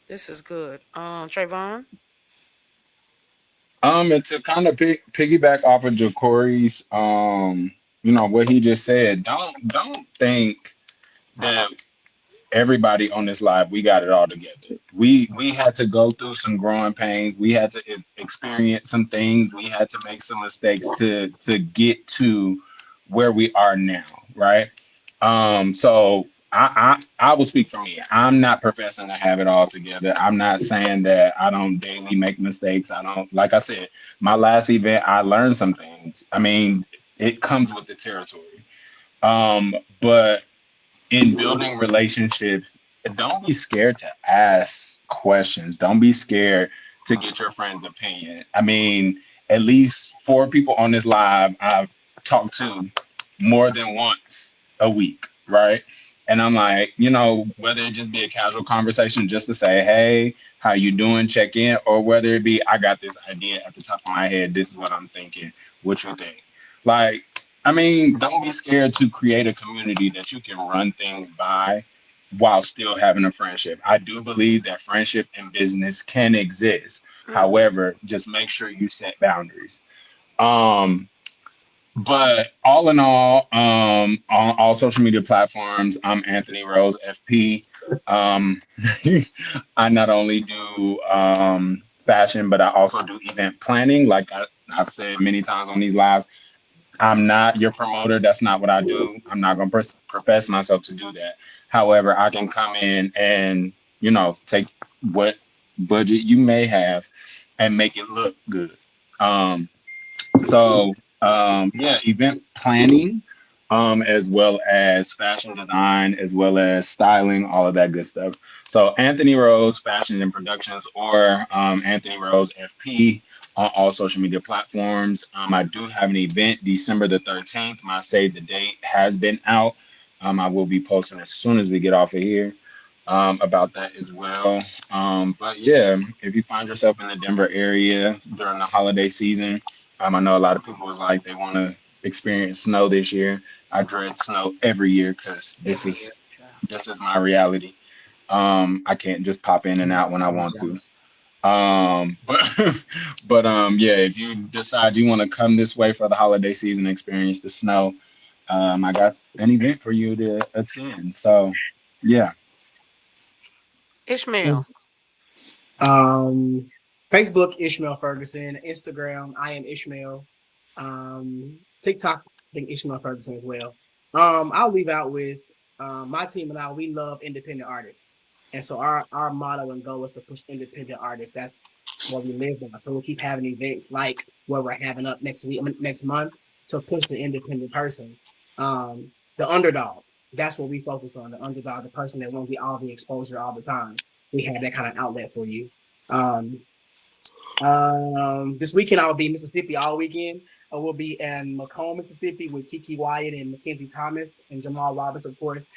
This is good. Trayvon. And to kind of piggyback off of Jacory's, what he just said, don't think that everybody on this live we got it all together. We had to go through some growing pains. We had to experience some things. We had to make some mistakes to get to where we are now, right? So I will speak for me. I'm not professing to have it all together. I'm not saying that I don't daily make mistakes. I don't, like I said, my last event, I learned some things. I mean, it comes with the territory. But in building relationships, don't be scared to ask questions. Don't be scared to get your friend's opinion. I mean, at least 4 people on this live I've talked to more than once a week, right? And I'm like, whether it just be a casual conversation just to say, hey, how you doing, check in, or whether it be, I got this idea at the top of my head, this is what I'm thinking, what you think? Like, I mean, don't be scared to create a community that you can run things by while still having a friendship. I do believe that friendship and business can exist. However, just make sure you set boundaries. Um, but all in all, on all social media platforms, I'm Anthony Rose FP. Um, I not only do fashion, but I also do event planning. Like I've said many times on these lives, I'm not your promoter. That's not what I do. I'm not going to profess myself to do that. However, I can come in and, take what budget you may have and make it look good. Um, so, event planning, as well as fashion design, as well as styling, all of that good stuff. So Anthony Rose Fashion and Productions, or Anthony Rose FP on all social media platforms. I do have an event December the 13th. My save the date has been out. I will be posting as soon as we get off of here about that as well. But yeah, if you find yourself in the Denver area during the holiday season, I know a lot of people was like they want to experienced snow this year. I dread snow every year because Every year. this is my reality. I can't just pop in and out when I I'm want to. jealous. But yeah, if you decide you want to come this way for the holiday season, experience the snow, I got an event for you to attend. So yeah. Ishmael. Um, Facebook Ishmael Ferguson, Instagram I am Ishmael, TikTok I think Ishmael Ferguson as well. I'll leave out with my team and I. We love independent artists, and so our motto and goal is to push independent artists. That's what we live by. So we'll keep having events like what we're having up next week, next month, to push the independent person, the underdog. That's what we focus on. The underdog, the person that won't get all the exposure all the time. We have that kind of outlet for you. Um, this weekend I'll be in Mississippi all weekend. I will be in Macomb, Mississippi with Kiki Wyatt and Mackenzie Thomas and Jamal Roberts, of course,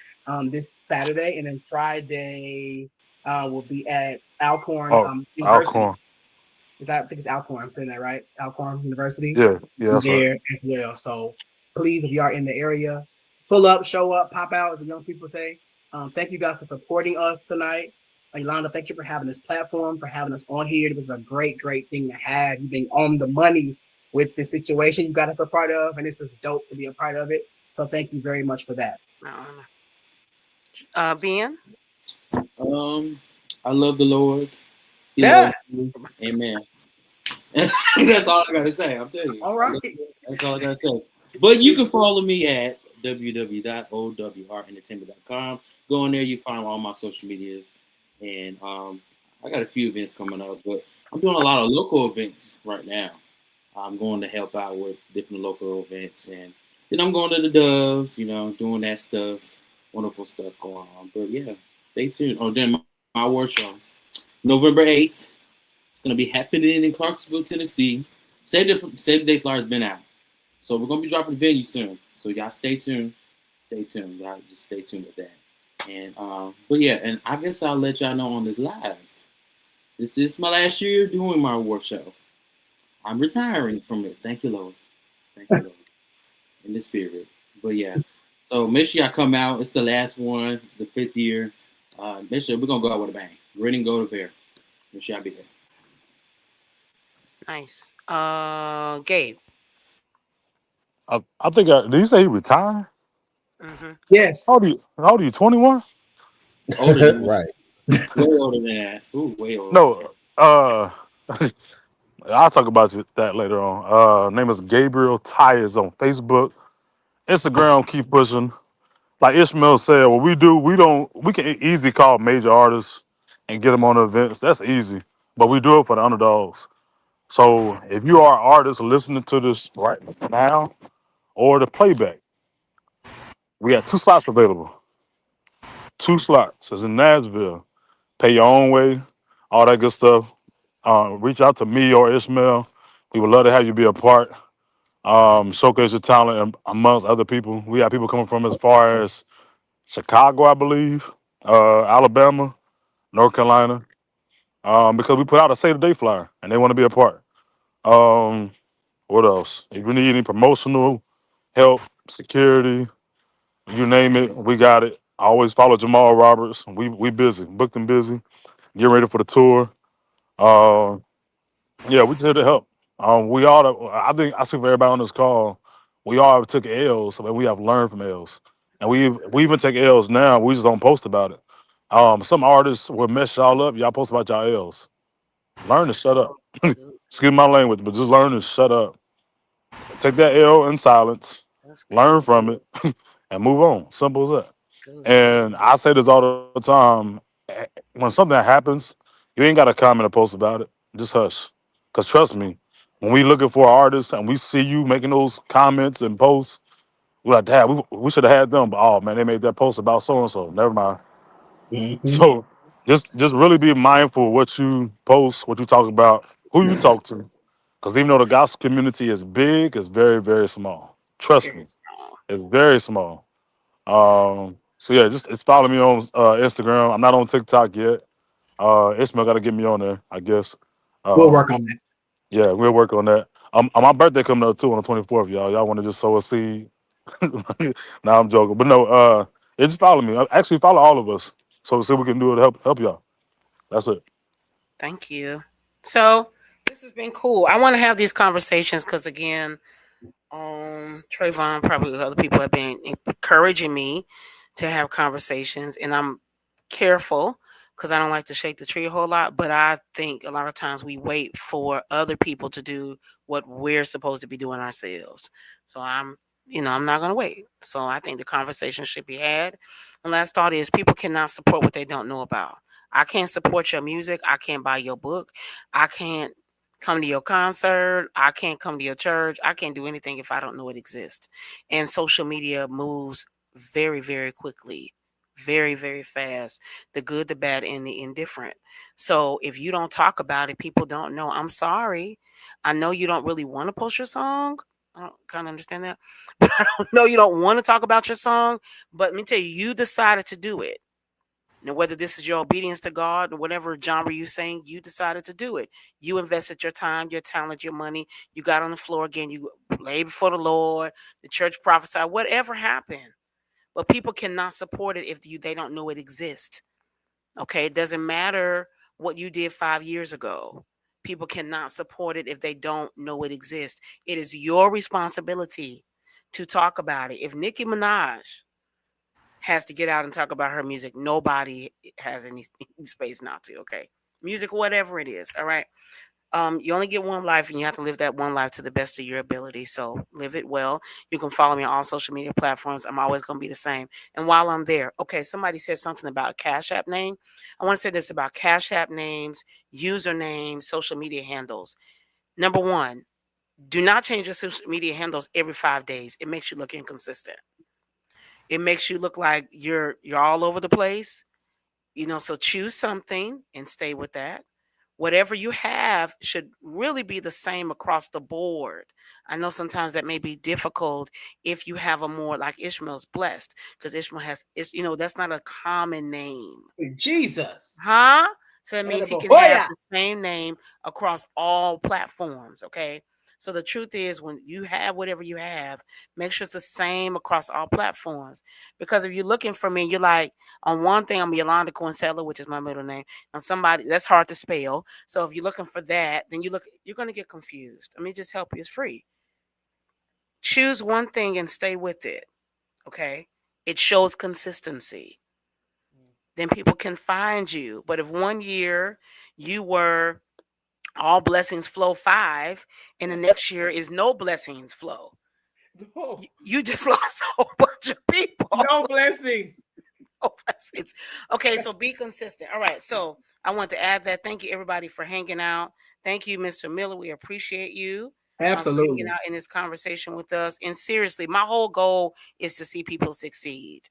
this Saturday. And then Friday we'll be at Alcorn Oh, University. Alcorn. I think it's Alcorn. I'm saying that right? Alcorn University. Yeah, yeah, Be that's right. there as well. So please, if you are in the area, pull up, show up, pop out, as the young people say. Thank you guys for supporting us tonight. Yolanda, thank you for having this platform, for having us on here. It was a great, great thing to have. You've been on the money with the situation you got us a part of, and this is dope to be a part of it. So thank you very much for that. Ben. I love the Lord. He Yeah. loves me. Amen. That's all I gotta say. I'm telling you. All right. That's all I gotta say. But you can follow me at www.owrentertainment.com. Go in there, you find all my social medias. And I got a few events coming up, but I'm doing a lot of local events right now. I'm going to help out with different local events, and then I'm going to the Doves, doing that stuff, wonderful stuff going on. But yeah, stay tuned. Oh, then my award show, November 8th. It's going to be happening in Clarksville, Tennessee. Save the Day Flyer's been out, so we're going to be dropping the venue soon. So y'all stay tuned. Stay tuned. Y'all just stay tuned with that. And but yeah, and I guess I'll let y'all know on this live. This is my last year doing my award show. I'm retiring from it. Thank you, Lord. Thank you, Lord. In the spirit. But yeah. So make sure y'all come out. It's the last one, the 5th year. Make sure we're gonna go out with a bang. Ready and go to Bear. Make sure y'all be there. Nice. Gabe. I think. Did he say he retired? Mm-hmm. Yes. How old are you? 21? Older than that. Right. Way older than that. Ooh, way older. No. I'll talk about that later on. Name is Gabriel Tyers on Facebook, Instagram. Keep pushing. Like Ishmael said, what we do, we can easily call major artists and get them on the events. That's easy, but we do it for the underdogs. So if you are an artist listening to this right now or the playback, we got 2 slots available. 2 slots. It's in Nashville. Pay your own way, all that good stuff. Reach out to me or Ishmael. We would love to have you be a part. Showcase your talent amongst other people. We have people coming from as far as Chicago, I believe, Alabama, North Carolina, because we put out a save the day flyer and they want to be a part. Um, what else? If you need any promotional help, security, you name it, we got it. I always follow Jamal Roberts. We busy, booked and busy, getting ready for the tour. Uh, yeah, we just here to help. We all, I think I speak for everybody on this call. We all have took L's, and we have learned from L's, and we even take L's now. We just don't post about it. Some artists will mess y'all up. Y'all post about y'all L's. Learn to shut up. Good. Excuse my language, but just learn to shut up. Take that L in silence. That's good. Learn from it, and move on. Simple as that. Good. And I say this all the time. When something happens, you ain't got to comment or post about it. Just hush. Because trust me, when we looking for artists and we see you making those comments and posts, we're like, Dad, we should have had them. But oh man, they made that post about so and so. Never mind. Mm-hmm. So just really be mindful of what you post, what you talk about, who you talk to. Because even though the gospel community is big, it's very, very small. Trust Very me, strong. it's very small. So yeah, just follow me on Instagram. I'm not on TikTok yet. Ishmael got to get me on there, I guess. We'll Um, work on that. yeah, we'll work on that. My birthday coming up too on the 24th, y'all. Y'all want to just sow a seed? Nah, I'm joking, but no. Just follow me. Actually, follow all of us, so see what we can do to help y'all. That's it. Thank you. So this has been cool. I want to have these conversations because again, Trayvon, probably other people have been encouraging me to have conversations, and I'm careful because I don't like to shake the tree a whole lot. But I think a lot of times we wait for other people to do what we're supposed to be doing ourselves. So I'm not going to wait. So I think the conversation should be had. And last thought is people cannot support what they don't know about. I can't support your music. I can't buy your book. I can't come to your concert. I can't come to your church. I can't do anything if I don't know it exists. And social media moves very, very quickly, very, very fast. The good, the bad, and the indifferent. So if you don't talk about it, people don't know. I'm sorry. I know you don't really want to post your song. I don't kind of understand that. But I don't know you don't want to talk about your song. But let me tell you, you decided to do it. Now, whether this is your obedience to God or whatever genre you sing, you decided to do it. You invested your time, your talent, your money. You got on the floor again. You laid before the Lord. The church prophesied. Whatever happened, but people cannot support it if they don't know it exists. Okay, it doesn't matter what you did 5 years ago. People cannot support it if they don't know it exists. It is your responsibility to talk about it. If Nicki Minaj has to get out and talk about her music, nobody has any space not to. Okay, music, whatever it is. All right. You only get one life, and you have to live that one life to the best of your ability. So live it well. You can follow me on all social media platforms. I'm always going to be the same. And while I'm there, okay, somebody said something about Cash App name. I want to say this about Cash App names, usernames, social media handles. Number one, do not change your social media handles every 5 days. It makes you look inconsistent. It makes you look like you're all over the place. So choose something and stay with that. Whatever you have should really be the same across the board. I know sometimes that may be difficult if you have a more like Ishmael's blessed, because Ishmael that's not a common name. Jesus. Huh? So that means he can have the same name across all platforms. Okay. So the truth is, when you have whatever you have, make sure it's the same across all platforms. Because if you're looking for me, you're like, on one thing, I'm Yolanda Coinsella, which is my middle name. On somebody that's hard to spell. So if you're looking for that, then you're going to get confused. Let me just help you. It's free. Choose one thing and stay with it. Okay. It shows consistency. Then people can find you. But if one year you were all blessings flow 5, and the next year is no blessings flow, you just lost a whole bunch of people. No blessings. No blessings. Okay, so be consistent. All right, so I want to add that. Thank you, everybody, for hanging out. Thank you, Mr. Miller. We appreciate you. Absolutely. Hanging out in this conversation with us. And seriously, my whole goal is to see people succeed.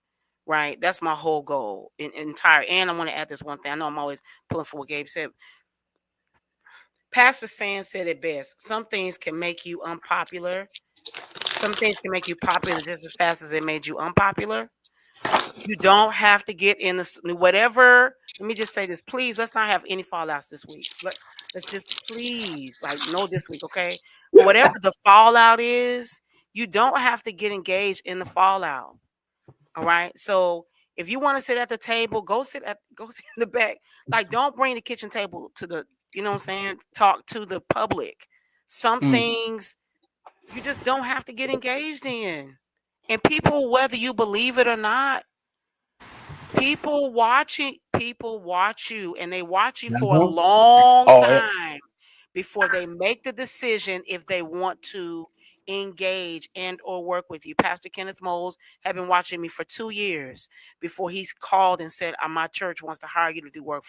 Right? That's my whole goal. Entire. And I want to add this one thing. I know I'm always pulling for what Gabe said. Pastor Sand said it best. Some things can make you unpopular. Some things can make you popular just as fast as it made you unpopular. You don't have to get in whatever. Let me just say this. Please, let's not have any fallouts this week. Let's just please, no this week, okay? But whatever the fallout is, you don't have to get engaged in the fallout. All right? So if you want to sit at the table, go sit in the back. Don't bring the kitchen table to the, you know what I'm saying? Talk to the public. Some things you just don't have to get engaged in. And people, whether you believe it or not, people watch you, and they watch you for a long time before they make the decision if they want to engage and or work with you. Pastor Kenneth Moles had been watching me for 2 years before he's called and said, my church wants to hire you to do work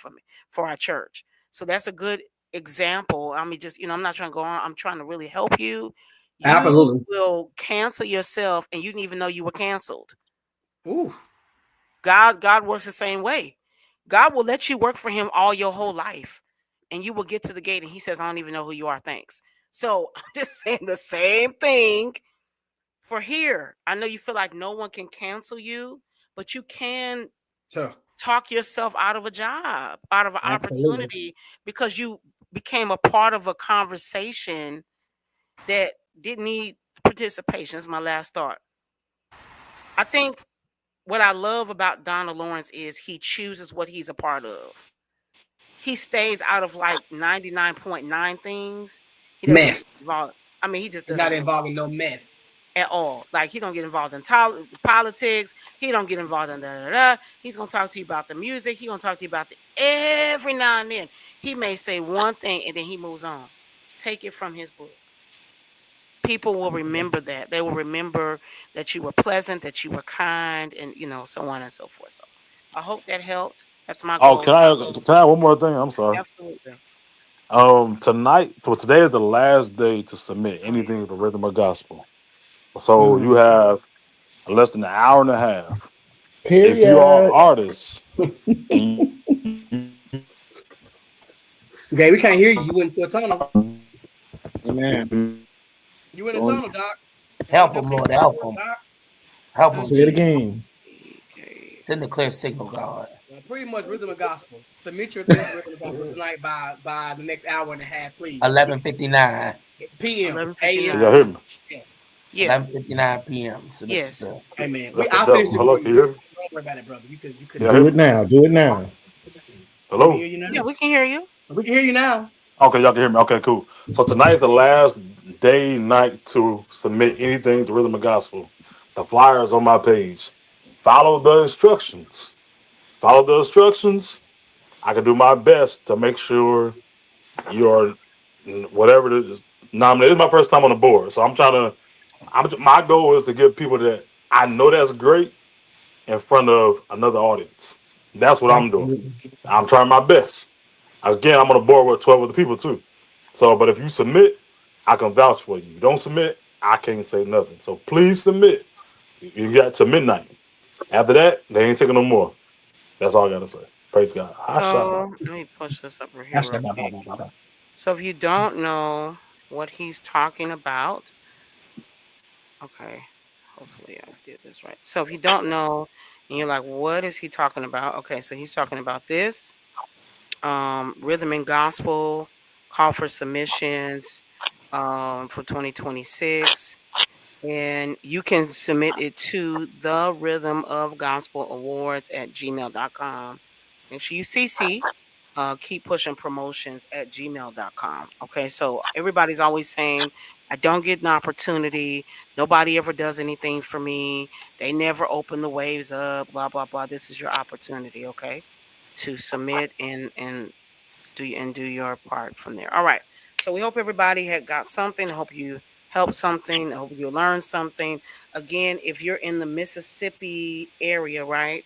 for our church. So that's a good example. I mean, just, I'm not trying to go on. I'm trying to really help you. You will cancel yourself and you didn't even know you were canceled. Ooh. God works the same way. God will let you work for him all your whole life. And you will get to the gate and he says, I don't even know who you are. Thanks. So I'm just saying the same thing for here. I know you feel like no one can cancel you, but you can talk yourself out of a job, out of an opportunity, because you became a part of a conversation that didn't need participation. That's my last thought. I think what I love about Donald Lawrence is he chooses what he's a part of. He stays out of like 99.9 things. He doesn't get Mess. involved. I mean, he just He's doesn't not get involved involved in no mess. at all. Like he don't get involved in politics. He don't get involved in da da da. He's gonna talk to you about the music. He gonna talk to you about the every now and then. He may say one thing and then he moves on. Take it from his book. People will remember that. They will remember that you were pleasant, that you were kind, and so on and so forth. So I hope that helped. That's my Oh, goal. can I add one more thing? I'm sorry. Absolutely. Tonight, so today is the last day to submit Oh yeah. anything to the Rhythm of Gospel. So you Mm. have less than an hour and a half. If you are Period. artists and Okay, we can't hear you. You went into a tunnel. Amen. You in a tunnel, Doc. Help Help them, me Lord. come Help forth, them. Doc. Help them, Say it Jesus. again. Okay. Send a clear signal, God. Well, pretty much rhythm of gospel. Submit your things to rhythm of gospel tonight by the next hour and a half, please. 11:59. PM, can AM. y'all hear 11:59. me? Yes. Yeah. 11:59 p.m. Submit your Yes. stuff. Hey man, That's the I'll finish devil. it Hello, before can you you hear finish. me? Don't worry about it, brother. You Can could y'all do hear Do it. it me? now. Do it now. Can we Hello? hear you Yeah, now? we can hear you. We can hear you now. Okay, y'all can hear me. Okay, cool. So tonight is the last day, night to submit anything to Rhythm of Gospel. The flyer is on my page. Follow the instructions. Follow the instructions. I can do my best to make sure you're whatever it is nominated. It's my first time on the board, so I'm trying to. My goal is to get people that I know that's great in front of another audience. That's what I'm doing. Absolutely. I'm trying my best. Again, I'm on a board with 12 other people too. So, but if you submit, I can vouch for you. You don't submit, I can't say nothing. So please submit. You got to midnight. After that, they ain't taking no more. That's all I gotta say. Praise God. I shot So let me push this up here That's real blah, blah, quick. blah, blah, blah. So if you don't know what he's talking about, okay. Hopefully I did this right. So if you don't know and you're like, what is he talking about? Okay, so he's talking about this. Rhythm and gospel, call for submissions for 2026. And you can submit it to the Rhythm of Gospel Awards at gmail.com. Make sure you CC, keep pushing promotions at gmail.com. Okay, so everybody's always saying, I don't get an opportunity. Nobody ever does anything for me. They never open the waves up, blah, blah, blah. This is your opportunity, okay, to submit and do your part from there. All right. So we hope everybody had got something. I hope you helped something. I hope you learned something. Again, if you're in the Mississippi area, right?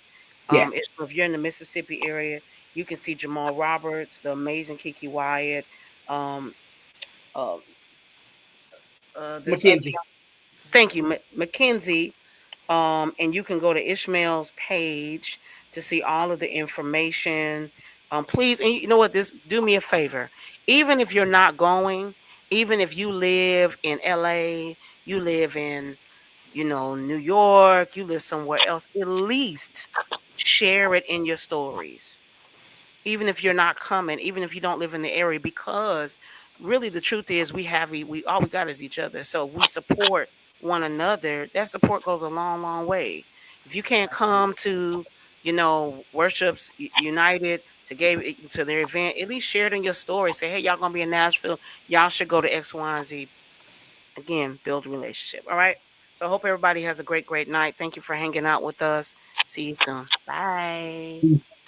Yes. If you're in the Mississippi area, you can see Jamal Roberts, the amazing Kiki Wyatt, um, uh, this other. Mackenzie. Thank you, Mackenzie. And you can go to Ishmael's page to see all of the information. Please, and you know what? This do me a favor. Even if you're not going, even if you live in LA, you live in, New York, you live somewhere else, at least share it in your stories, even if you're not coming, even if you don't live in the area, because really the truth is we all we got is each other. So we support one another. That support goes a long, long way. If you can't come to, Worships United to their event, at least share it in your story. Say, hey, y'all gonna be in Nashville. Y'all should go to X, Y, and Z. Again, build a relationship. All right. So I hope everybody has a great, great night. Thank you for hanging out with us. See you soon. Bye. Peace.